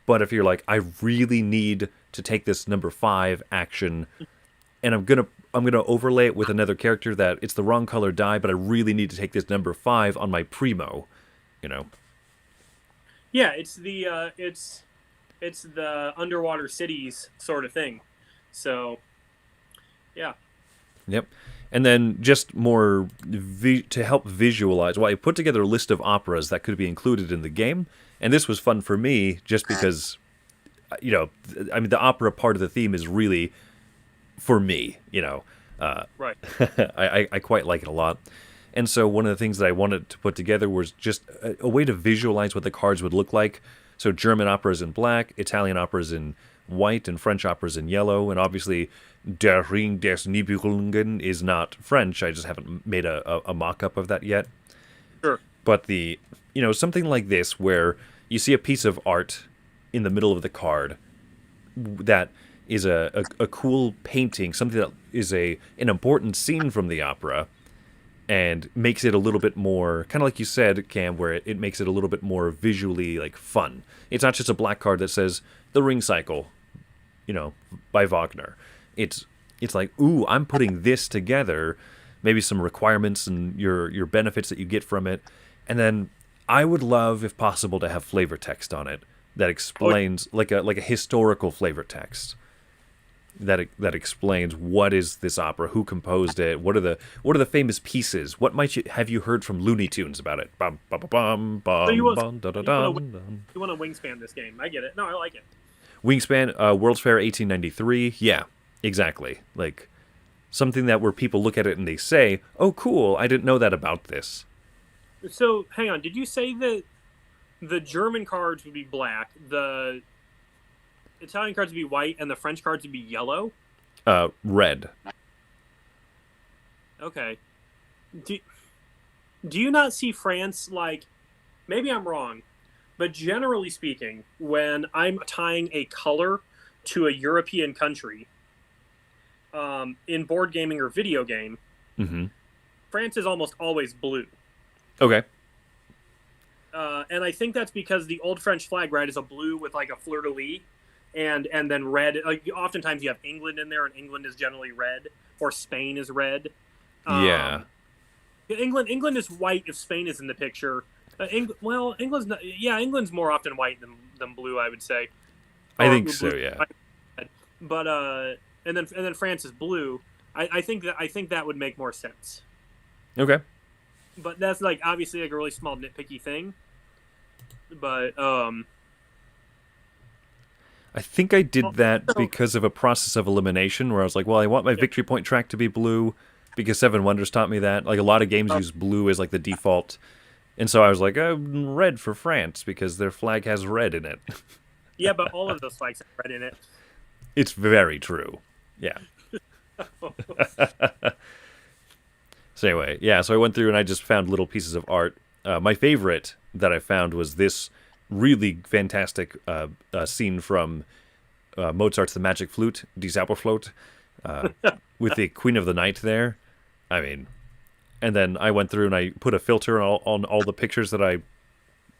Speaker 1: But if you're I really need to take this number 5 action and I'm going to overlay it with another character that it's the wrong color die, but I really need to take this number 5 on my primo,
Speaker 2: Yeah, it's the underwater cities sort of thing. So, yeah.
Speaker 1: Yep. And then just more to help visualize, well, I put together a list of operas that could be included in the game. And this was fun for me just because, the opera part of the theme is really for me,
Speaker 2: Right.
Speaker 1: I quite like it a lot. And so one of the things that I wanted to put together was just a way to visualize what the cards would look like. So German operas in black, Italian operas in white, and French operas in yellow. And obviously, Der Ring des Nibelungen is not French. I just haven't made a mock-up of that yet.
Speaker 2: Sure.
Speaker 1: But something like this where you see a piece of art in the middle of the card that is a cool painting, something that is an important scene from the opera, and makes it a little bit more, kind of like you said, Cam, where it makes it a little bit more visually fun. It's not just a black card that says The Ring Cycle, by Wagner. It's ooh, I'm putting this together, maybe some requirements and your benefits that you get from it, and then I would love, if possible, to have flavor text on it that explains like a historical flavor text. That explains what is this opera, who composed it, what are the famous pieces, what have you heard from Looney Tunes about it? Bum, bum, bum, bum,
Speaker 2: So you want
Speaker 1: da, da,
Speaker 2: to wingspan this game. I get it. No, I like it.
Speaker 1: Wingspan, World's Fair 1893. Yeah, exactly. Something that where people look at it and they say, "Oh, cool! I didn't know that about this."
Speaker 2: So hang on. Did you say that the German cards would be black, the Italian cards would be white, and the French cards would be yellow?
Speaker 1: Red.
Speaker 2: Okay. Do you not see France maybe I'm wrong, but generally speaking, when I'm tying a color to a European country, in board gaming or video game,
Speaker 1: Mm-hmm.
Speaker 2: France is almost always blue.
Speaker 1: Okay.
Speaker 2: And I think that's because the old French flag, right, is a blue with a fleur-de-lis, and then red. Oftentimes you have England in there, and England is generally red, or Spain is red.
Speaker 1: Yeah.
Speaker 2: England is white if Spain is in the picture. England's not, England's more often white than blue, I would say.
Speaker 1: I think so. Yeah.
Speaker 2: But and then France is blue. I think that would make more sense.
Speaker 1: Okay.
Speaker 2: But that's obviously a really small nitpicky thing. But
Speaker 1: I think I did that because of a process of elimination where I was like, well, I want my victory point track to be blue because Seven Wonders taught me that. A lot of games use blue as the default. And so I was like, red for France because their flag has red in it.
Speaker 2: Yeah, but all of those flags have red in it.
Speaker 1: It's very true. Yeah. So anyway, yeah, so I went through and I just found little pieces of art. My favorite that I found was this really fantastic scene from Mozart's The Magic Flute, Die Zauberflöte, with the Queen of the Night there. I mean, and then I went through and I put a filter on all the pictures that I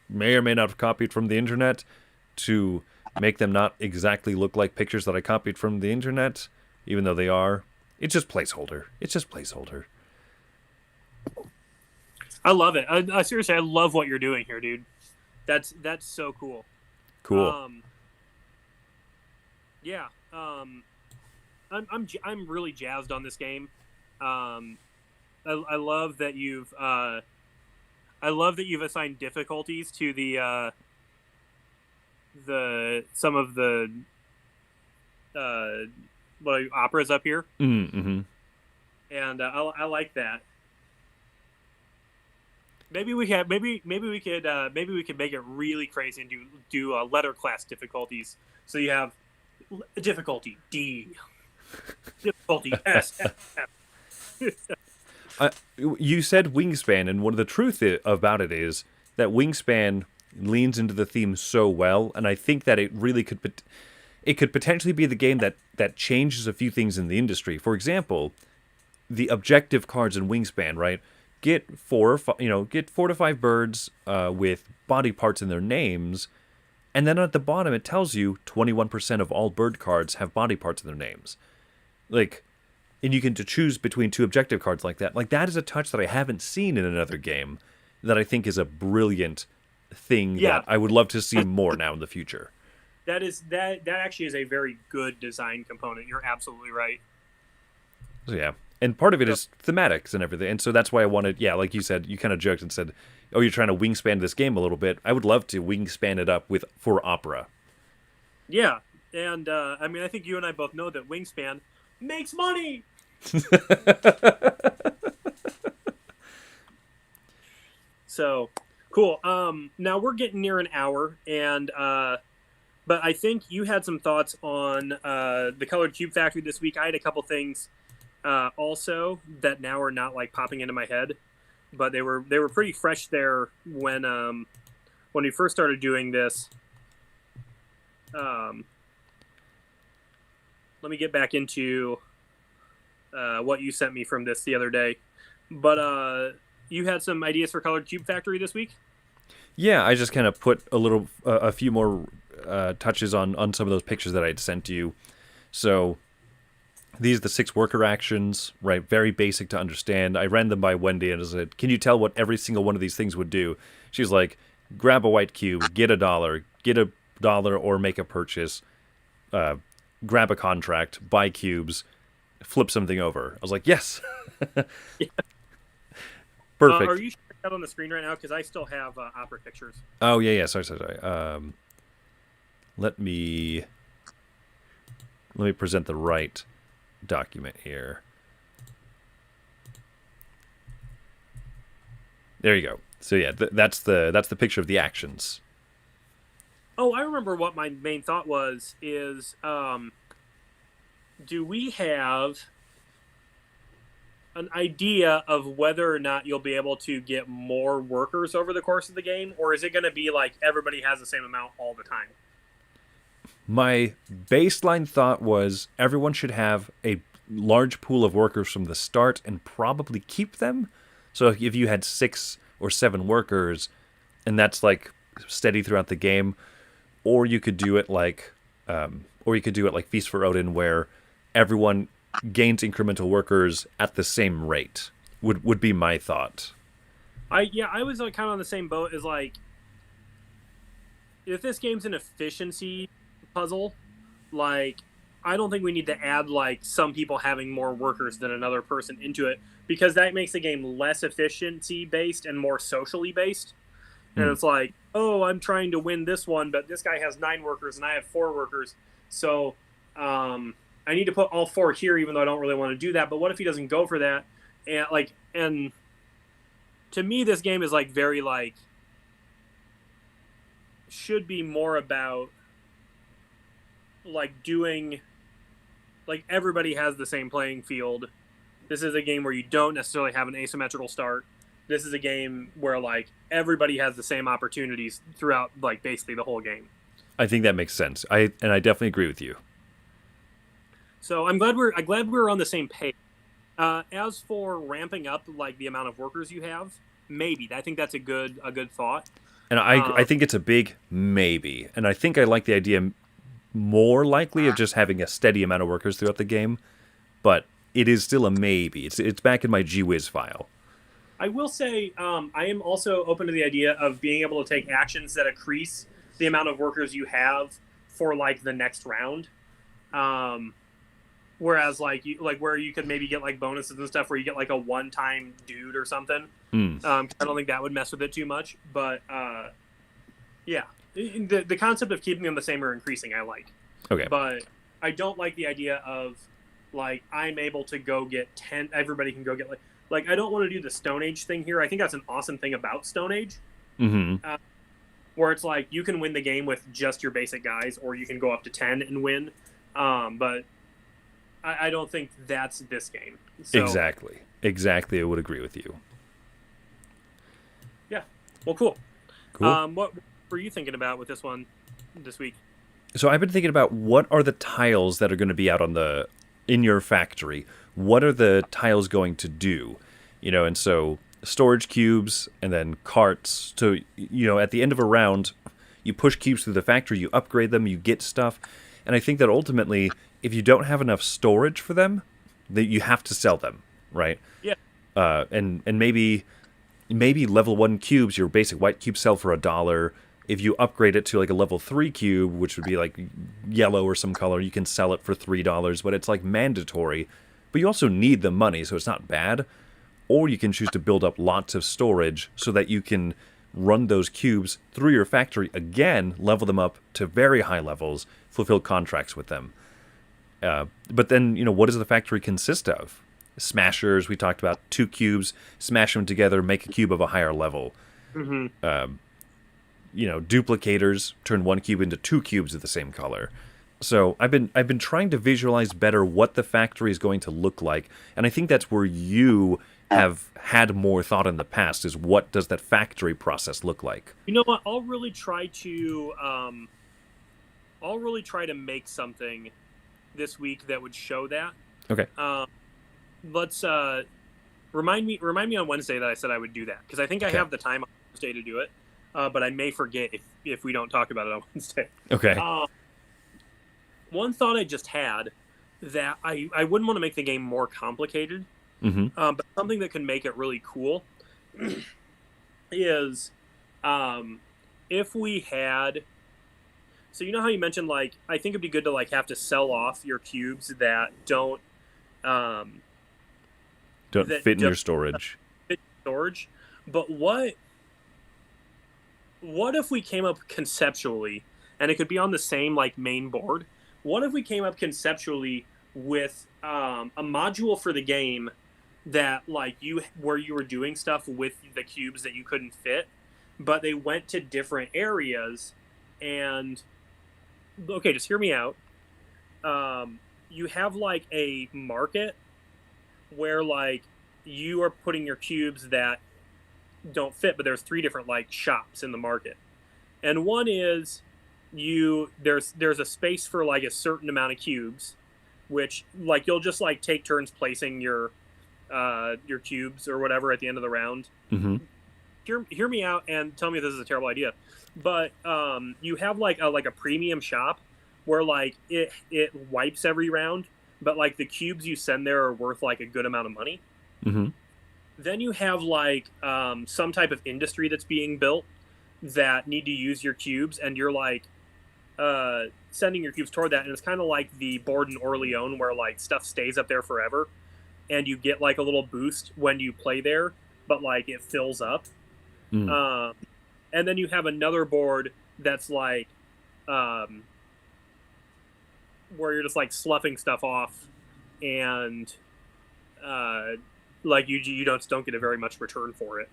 Speaker 1: may or may not have copied from the internet to make them not exactly look like pictures that I copied from the internet, even though they are. It's just placeholder.
Speaker 2: I love it. Seriously, I love what you're doing here, dude. That's so cool.
Speaker 1: Cool.
Speaker 2: Yeah. I'm really jazzed on this game. I love that you've assigned difficulties to the some of the operas up here,
Speaker 1: Mm-hmm.
Speaker 2: and I like that. Maybe we could make it really crazy and do letter class difficulties. So you have difficulty D, difficulty S.
Speaker 1: You said Wingspan, and one of the truth about it is that Wingspan leans into the theme so well, and I think that it really could potentially be the game that changes a few things in the industry. For example, the objective cards in Wingspan, right? Get 4 to 5 birds with body parts in their names, and then at the bottom it tells you 21% of all bird cards have body parts in their names. Like, and you can choose between 2 objective cards like that. Like, that is a touch that I haven't seen in another game that I think is a brilliant thing that I would love to see more now in the future.
Speaker 2: That actually is a very good design component. You're absolutely right.
Speaker 1: So, yeah. And part of it is thematics and everything. And so that's why I wanted, like you said, you kind of joked and said, oh, you're trying to wingspan this game a little bit. I would love to wingspan it up for opera. Yeah.
Speaker 2: And, I think you and I both know that Wingspan makes money! So, cool. Now we're getting near an hour, and but I think you had some thoughts on the Colored Cube Factory this week. I had a couple things also that now are not like popping into my head, but they were pretty fresh there when we first started doing this. Let me get back into what you sent me from this the other day, but you had some ideas for Colored Cube Factory this week?
Speaker 1: Yeah, I just kind of put a few more touches on some of those pictures that I'd sent you. So these are the 6 worker actions, right? Very basic to understand. I ran them by Wendy and I said, can you tell what every single one of these things would do? She's like, grab a white cube, get $1, or make a purchase, grab a contract, buy cubes, flip something over. I was like, yes.
Speaker 2: Yeah.
Speaker 1: Perfect.
Speaker 2: Are you sharing that on the screen right now? Because I still have opera pictures.
Speaker 1: Oh, yeah. Sorry. Let me present the right document here. There you go. So yeah, that's the picture of the actions.
Speaker 2: Oh, I remember what my main thought was is, do we have an idea of whether or not you'll be able to get more workers over the course of the game, or is it going to be like everybody has the same amount all the time?
Speaker 1: My baseline thought was everyone should have a large pool of workers from the start and probably keep them. So if you had 6 or 7 workers, and that's like steady throughout the game, or you could do it like Feast for Odin, where everyone gains incremental workers at the same rate. Would be my thought.
Speaker 2: I was kind of on the same boat as like, if this game's an efficiency puzzle, like, I don't think we need to add like some people having more workers than another person into it, because that makes the game less efficiency based and more socially based. And it's like, oh, I'm trying to win this one, but this guy has 9 workers and I have 4 workers, so I need to put all 4 here, even though I don't really want to do that. But what if he doesn't go for that? And to me, this game is like very like, should be more about like doing, like, everybody has the same playing field. This is a game where you don't necessarily have an asymmetrical start. This is a game where like everybody has the same opportunities throughout like basically the whole game.
Speaker 1: I think that makes sense. I definitely agree with you.
Speaker 2: So I'm glad we're on the same page. As for ramping up like the amount of workers you have, maybe I think that's a good thought.
Speaker 1: And I think it's a big maybe. And I think I like the idea more likely of just having a steady amount of workers throughout the game, but it is still a maybe. It's back in my GWiz file.
Speaker 2: I will say I am also open to the idea of being able to take actions that increase the amount of workers you have for like the next round. Um, Whereas like where you could maybe get like bonuses and stuff where you get like a one-time dude or something.
Speaker 1: Mm.
Speaker 2: I don't think that would mess with it too much, but yeah, the concept of keeping them the same or increasing I like.
Speaker 1: Okay.
Speaker 2: But I don't like the idea of like I'm able to go get 10. Everybody can go get like I don't want to do the Stone Age thing here. I think that's an awesome thing about Stone Age, where it's like you can win the game with just your basic guys, or you can go up to 10 and win. But I don't think that's this game. So,
Speaker 1: Exactly. I would agree with you.
Speaker 2: Yeah. Well, cool.
Speaker 1: Cool.
Speaker 2: What were you thinking about with this one this week?
Speaker 1: So I've been thinking about what are the tiles that are going to be out in your factory. What are the tiles going to do? And so storage cubes and then carts. So, at the end of a round, you push cubes through the factory, you upgrade them, you get stuff. And I think that ultimately, if you don't have enough storage for them, that you have to sell them, right?
Speaker 2: Yeah.
Speaker 1: And maybe level 1 cubes, your basic white cubes sell for $1. If you upgrade it to like a level 3 cube, which would be like yellow or some color, you can sell it for $3, but it's like mandatory. But you also need the money, so it's not bad. Or you can choose to build up lots of storage so that you can run those cubes through your factory again, level them up to very high levels, fulfill contracts with them. But then, what does the factory consist of? Smashers, we talked about 2 cubes, smash them together, make a cube of a higher level.
Speaker 2: Mm-hmm.
Speaker 1: Duplicators, turn 1 cube into 2 cubes of the same color. So I've been trying to visualize better what the factory is going to look like, and I think that's where you have had more thought in the past, is what does that factory process look like?
Speaker 2: You know what? I'll really try to make something this week that would show that.
Speaker 1: Okay.
Speaker 2: Let's remind me on Wednesday that I said I would do that, because I think I have the time on Wednesday to do it, but I may forget if we don't talk about it on Wednesday.
Speaker 1: Okay.
Speaker 2: One thought I just had that I wouldn't want to make the game more complicated, but something that can make it really cool is if we had. So you know how you mentioned, like, I think it'd be good to like have to sell off your cubes that don't
Speaker 1: fit in your storage.
Speaker 2: But what if we came up conceptually, and it could be on the same like main board? What if we came up conceptually with a module for the game that like where you were doing stuff with the cubes that you couldn't fit, but they went to different areas, and okay, just hear me out. You have like a market where like you are putting your cubes that don't fit, but there's 3 different like shops in the market, and one is there's a space for like a certain amount of cubes, which like you'll just like take turns placing your cubes or whatever at the end of the round. Hear me out and tell me if this is a terrible idea, but you have like a premium shop where like it wipes every round, but like the cubes you send there are worth like a good amount of money. Then you have like some type of industry that's being built that need to use your cubes, and you're like sending your cubes toward that, and it's kind of like the board in Orleans where like stuff stays up there forever, and you get like a little boost when you play there, but like it fills up. And then you have another board that's like where you're just like sloughing stuff off, and like you don't get a very much return for it,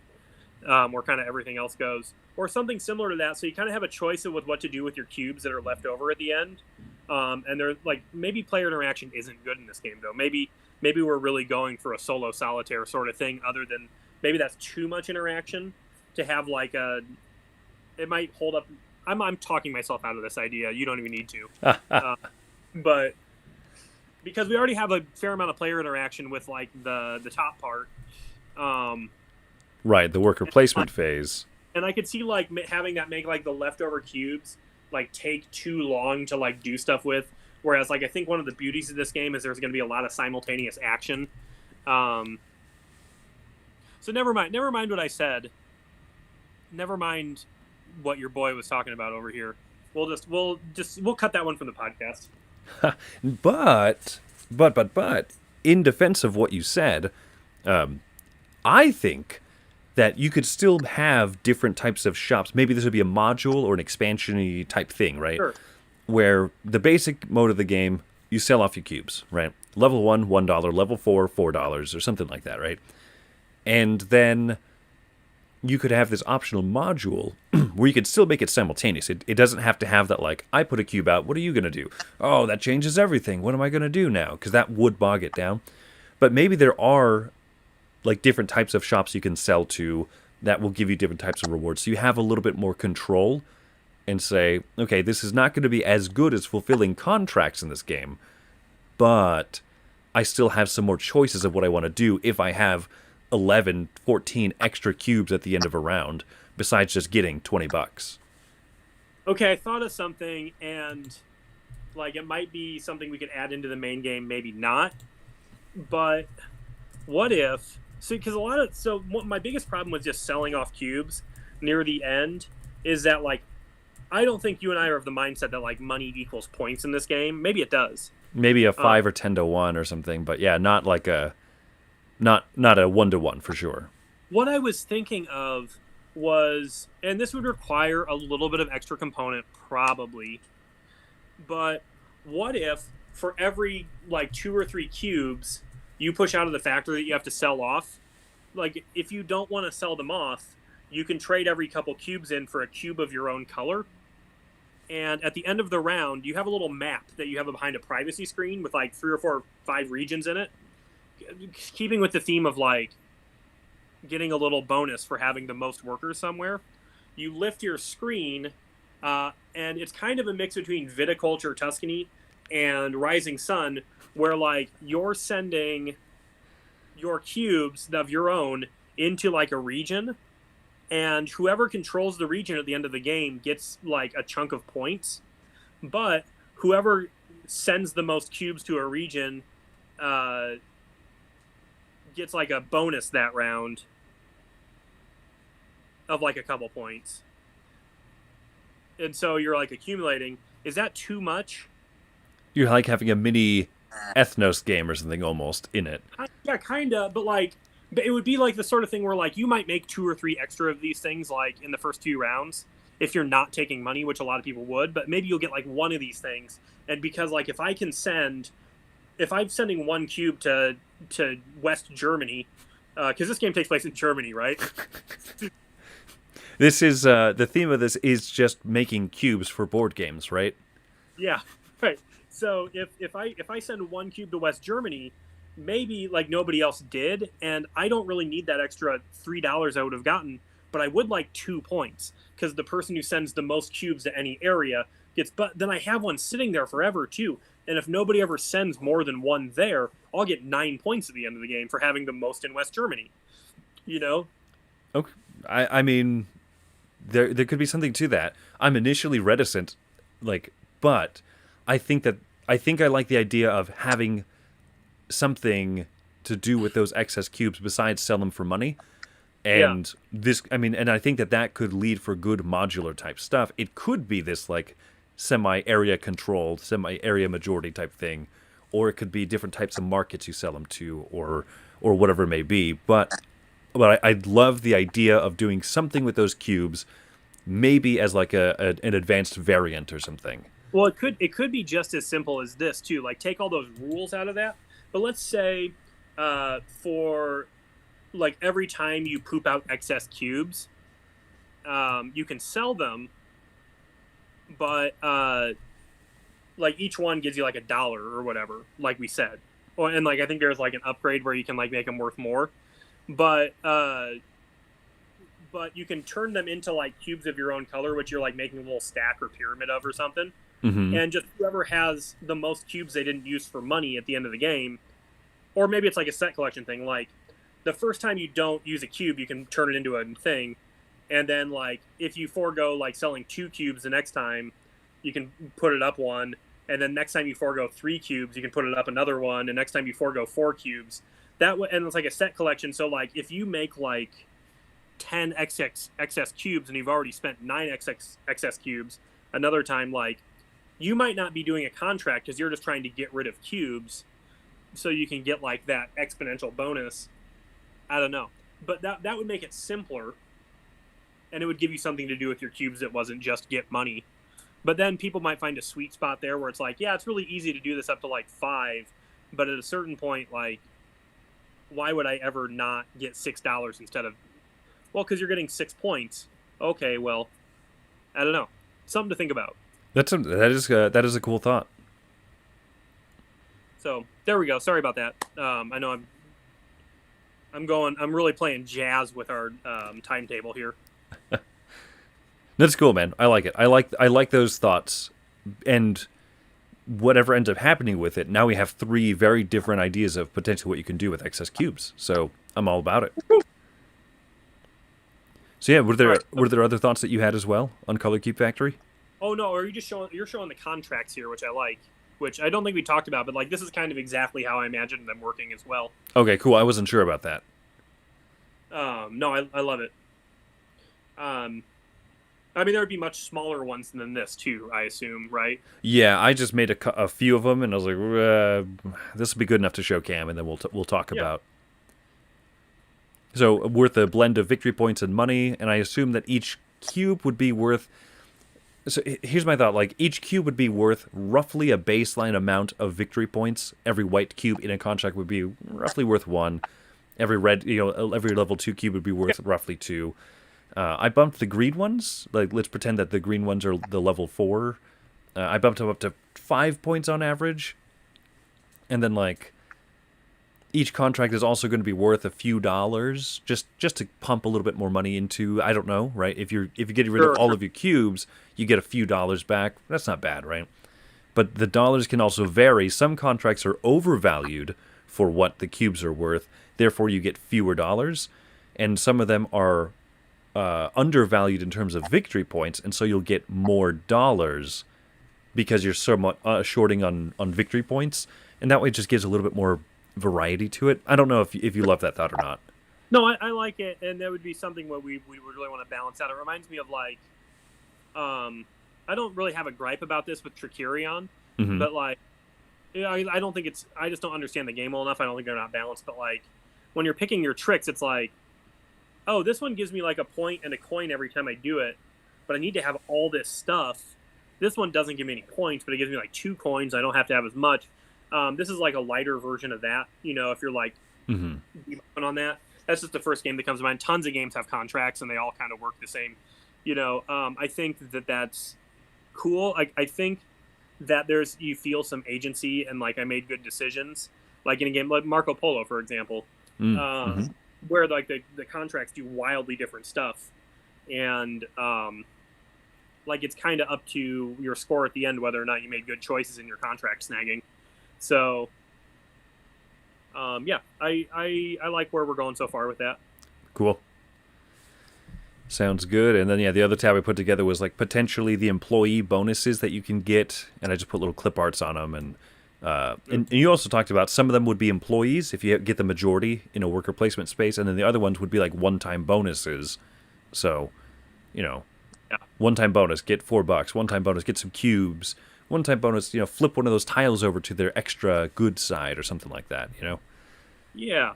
Speaker 2: where kind of everything else goes, or something similar to that. So you kind of have a choice with what to do with your cubes that are left over at the end. And they're like, maybe player interaction isn't good in this game though. Maybe we're really going for a solo solitaire sort of thing, other than maybe that's too much interaction to have like it might hold up. I'm talking myself out of this idea. You don't even need to. But because we already have a fair amount of player interaction with like the top part.
Speaker 1: Right, the worker placement phase.
Speaker 2: And I could see like having that make like the leftover cubes like take too long to like do stuff with. Whereas like I think one of the beauties of this game is there's going to be a lot of simultaneous action. So So never mind what I said. Never mind what your boy was talking about over here. We'll cut that one from the podcast.
Speaker 1: But, in defense of what you said, I think that you could still have different types of shops. Maybe this would be a module or an expansion-y type thing, right?
Speaker 2: Sure.
Speaker 1: Where the basic mode of the game, you sell off your cubes, right? Level 1, $1. Level 4, $4, or something like that, right? And then you could have this optional module where you could still make it simultaneous. It doesn't have to have that, like, I put a cube out, what are you going to do? Oh, that changes everything. What am I going to do now? Because that would bog it down. But maybe there are, like, different types of shops you can sell to that will give you different types of rewards. So you have a little bit more control and say, okay, this is not going to be as good as fulfilling contracts in this game, but I still have some more choices of what I want to do if I have 11, 14 extra cubes at the end of a round, besides just getting $20.
Speaker 2: Okay, I thought of something, and like it might be something we could add into the main game, maybe not. But what if? So, because my biggest problem with just selling off cubes near the end is that, like, I don't think you and I are of the mindset that, like, money equals points in this game. Maybe it does.
Speaker 1: Maybe a 5 or 10 to 1 or something, but yeah, not like not a 1 to 1 for sure.
Speaker 2: What I was thinking of was, and this would require a little bit of extra component probably, but what if for every, like, 2 or 3 cubes you push out of the factory that you have to sell off, like, if you don't want to sell them off, you can trade every couple cubes in for a cube of your own color. And at the end of the round, you have a little map that you have behind a privacy screen with, like, 3 or 4 or 5 regions in it. Keeping with the theme of, like, getting a little bonus for having the most workers somewhere, you lift your screen, and it's kind of a mix between Viticulture Tuscany and Rising Sun, where, like, you're sending your cubes of your own into, like, a region, and whoever controls the region at the end of the game gets, like, a chunk of points, but whoever sends the most cubes to a region gets, like, a bonus that round of, like, a couple points. And so you're, like, accumulating. Is that too much?
Speaker 1: You're like having a mini Ethnos game or something almost in it.
Speaker 2: Yeah, kind of, but, like, it would be like the sort of thing where, like, you might make 2 or 3 extra of these things, like, in the first few rounds if you're not taking money, which a lot of people would, but maybe you'll get, like, one of these things. And because, like, if I'm sending 1 cube to West Germany, because this game takes place in Germany, right?
Speaker 1: This is the theme of this is just making cubes for board games, right?
Speaker 2: Yeah, right. So if I send 1 cube to West Germany, maybe, like, nobody else did, and I don't really need that extra $3 I would have gotten, but I would like 2 points, because the person who sends the most cubes to any area gets. But then I have one sitting there forever too, and if nobody ever sends more than 1 there, I'll get 9 points at the end of the game for having the most in West Germany. You know?
Speaker 1: Okay, I mean, there could be something to that. I'm initially reticent, like, but I think I like the idea of having something to do with those excess cubes besides sell them for money. And and I think that could lead for good modular type stuff. It could be this, like, semi-area controlled, semi-area majority type thing, or it could be different types of markets you sell them to, or whatever it may be. But I love the idea of doing something with those cubes, maybe as, like, an advanced variant or something.
Speaker 2: Well, it could be just as simple as this too. Like, take all those rules out of that. But let's say for, like, every time you poop out excess cubes, you can sell them, but like, each one gives you, like, $1 or whatever, like we said. And, like, I think there's, like, an upgrade where you can, like, make them worth more, but you can turn them into, like, cubes of your own color, which you're, like, making a little stack or pyramid of or something. Mm-hmm. And just whoever has the most cubes they didn't use for money at the end of the game, or maybe it's like a set collection thing, like, the first time you don't use a cube, you can turn it into a thing, and then, like, if you forego, like, selling 2 cubes the next time, you can put it up 1, and then next time you forego 3 cubes, you can put it up another 1, and next time you forego 4 cubes. and it's like a set collection. So like if you make like 10 XS cubes and you've already spent 9 XS cubes, another time like you might not be doing a contract because you're just trying to get rid of cubes so you can get like that exponential bonus. I don't know, but that would make it simpler, and it would give you something to do with your cubes that wasn't just get money. But then people might find a sweet spot there where it's like, yeah, it's really easy to do this up to like 5, but at a certain point, like, why would I ever not get $6 instead of, well, because you're getting 6 points. Okay, well, I don't know. Something to think about.
Speaker 1: That is a cool thought.
Speaker 2: So there we go. Sorry about that. I know I'm really playing jazz with our timetable here.
Speaker 1: That's cool, man. I like it. I like those thoughts, and whatever ends up happening with it. Now we have 3 very different ideas of potentially what you can do with excess cubes. So I'm all about it. So yeah, were there other thoughts that you had as well on Color Cube Factory?
Speaker 2: Oh no, or you're showing the contracts here, which I like. Which I don't think we talked about, but like this is kind of exactly how I imagined them working as well.
Speaker 1: Okay, cool. I wasn't sure about that.
Speaker 2: No, I love it. I mean, there would be much smaller ones than this too, I assume, right?
Speaker 1: Yeah, I just made a few of them, and I was like, this will be good enough to show Cam, and then we'll talk about. So worth a blend of victory points and money, and I assume that each cube would be worth. So here's my thought: like each cube would be worth roughly a baseline amount of victory points. Every white cube in a contract would be roughly worth 1. Every red, every level 2 cube would be worth roughly 2. I bumped the green ones. Like, let's pretend that the green ones are the level 4. I bumped them up to 5 points on average. And then, like, each contract is also going to be worth a few dollars, just to pump a little bit more money into. I don't know, right? If you're getting rid of all of your cubes, you get a few dollars back. That's not bad, right? But the dollars can also vary. Some contracts are overvalued for what the cubes are worth. Therefore, you get fewer dollars, and some of them are undervalued in terms of victory points, and so you'll get more dollars because you're somewhat shorting on victory points, and that way it just gives a little bit more variety to it. I don't know if you love that thought or not.
Speaker 2: No, I like it, and that would be something where we would really want to balance out. It reminds me of like, I don't really have a gripe about this with Tricerion, but like, I don't think I just don't understand the game well enough. I don't think they're not balanced, but like, when you're picking your tricks, it's like, oh, this one gives me like a point and a coin every time I do it, but I need to have all this stuff. This one doesn't give me any points, but it gives me like 2 coins. I don't have to have as much. This is like a lighter version of that. If you're like on that, that's just the first game that comes to mind. Tons of games have contracts, and they all kind of work the same. I think that's cool. I think that you feel some agency, and like I made good decisions. Like in a game like Marco Polo, for example. Where like the contracts do wildly different stuff, and like it's kind of up to your score at the end whether or not you made good choices in your contract snagging. So yeah, I like where we're going so far with that.
Speaker 1: Cool. Sounds good. And then the other tab I put together was like potentially the employee bonuses that you can get, and I just put little clip arts on them. And you also talked about some of them would be employees if you get the majority in a worker placement space, and then the other ones would be like one-time bonuses. So, one-time bonus, get $4. One-time bonus, get some cubes. One-time bonus, flip one of those tiles over to their extra good side or something like that,
Speaker 2: Yeah.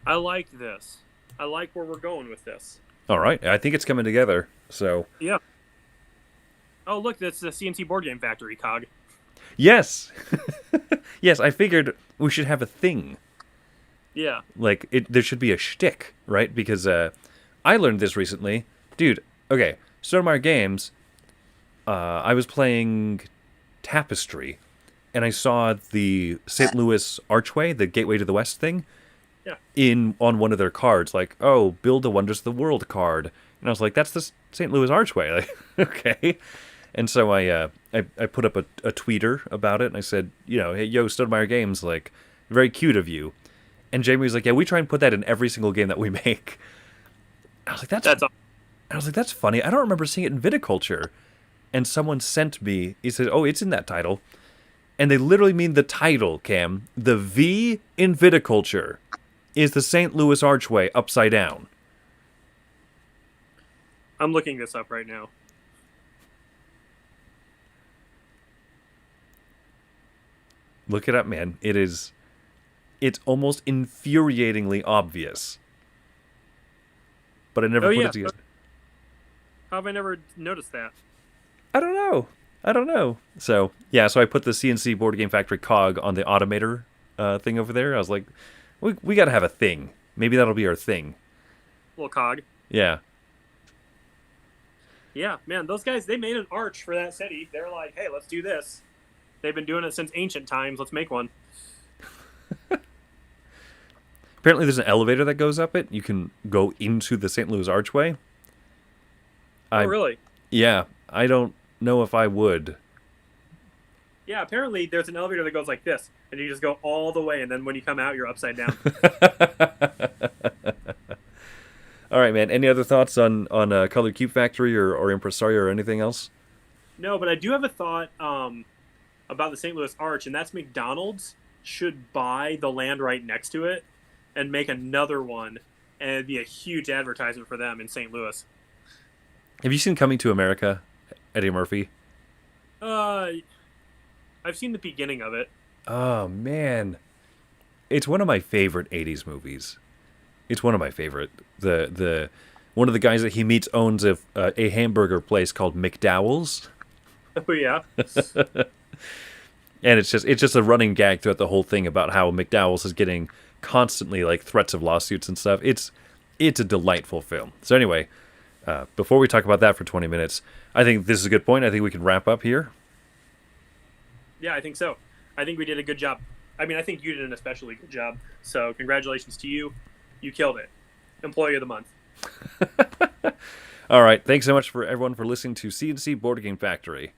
Speaker 2: I like this. I like where we're going with this.
Speaker 1: All right. I think it's coming together, so.
Speaker 2: Yeah. Oh, look, that's the C&C Board Game Factory cog.
Speaker 1: Yes. Yes, I figured we should have a thing.
Speaker 2: Yeah.
Speaker 1: Like, there should be a shtick, right? Because I learned this recently. Dude, okay, Stonemaier Games, I was playing Tapestry, and I saw the St. Louis Archway, the Gateway to the West thing, on one of their cards. Like, oh, build the Wonders of the World card. And I was like, that's the St. Louis Archway. Like, okay. And so I put up a tweeter about it, and I said, hey, yo, Stonemaier Games, like, very cute of you. And Jamie was like, yeah, we try and put that in every single game that we make. I was like, that's funny. I don't remember seeing it in Viticulture. And someone sent me, he said, oh, it's in that title. And they literally mean the title, Cam. The V in viticulture is the St. Louis Archway upside down.
Speaker 2: I'm looking this up right now.
Speaker 1: Look it up, man. It's almost infuriatingly obvious. But I never put it together.
Speaker 2: How have I never noticed that?
Speaker 1: I don't know. So, yeah, so I put the C&C Board Game Factory cog on the automator thing over there. I was like, we got to have a thing. Maybe that'll be our thing.
Speaker 2: Little cog.
Speaker 1: Yeah.
Speaker 2: Yeah, man, those guys, they made an arch for that city. They're like, hey, let's do this. They've been doing it since ancient times. Let's make one.
Speaker 1: Apparently there's an elevator that goes up it. You can go into the St. Louis Archway.
Speaker 2: Oh, really?
Speaker 1: Yeah, I don't know if I would.
Speaker 2: Yeah, apparently there's an elevator that goes like this, and you just go all the way, and then when you come out, you're upside down.
Speaker 1: All right, man. Any other thoughts on Colored Cube Factory or Impresario or anything else?
Speaker 2: No, but I do have a thought about the St. Louis Arch, and that's McDonald's should buy the land right next to it and make another one, and it'd be a huge advertisement for them in St. Louis.
Speaker 1: Have you seen Coming to America, Eddie Murphy?
Speaker 2: I've seen the beginning of it.
Speaker 1: Oh, man. It's one of my favorite 80s movies. It's one of my favorite. The one of the guys that he meets owns a hamburger place called McDowell's.
Speaker 2: Oh, yeah.
Speaker 1: And it's just a running gag throughout the whole thing about how McDowell's is getting constantly like threats of lawsuits and stuff. It's a delightful film. So anyway, before we talk about that for 20 minutes, I think this is a good point. I think we can wrap up here.
Speaker 2: Yeah, I think so. I think we did a good job. I mean, I think you did an especially good job. So congratulations to you. You killed it. Employee of the month.
Speaker 1: All right. Thanks so much for everyone for listening to C&C Board Game Factory.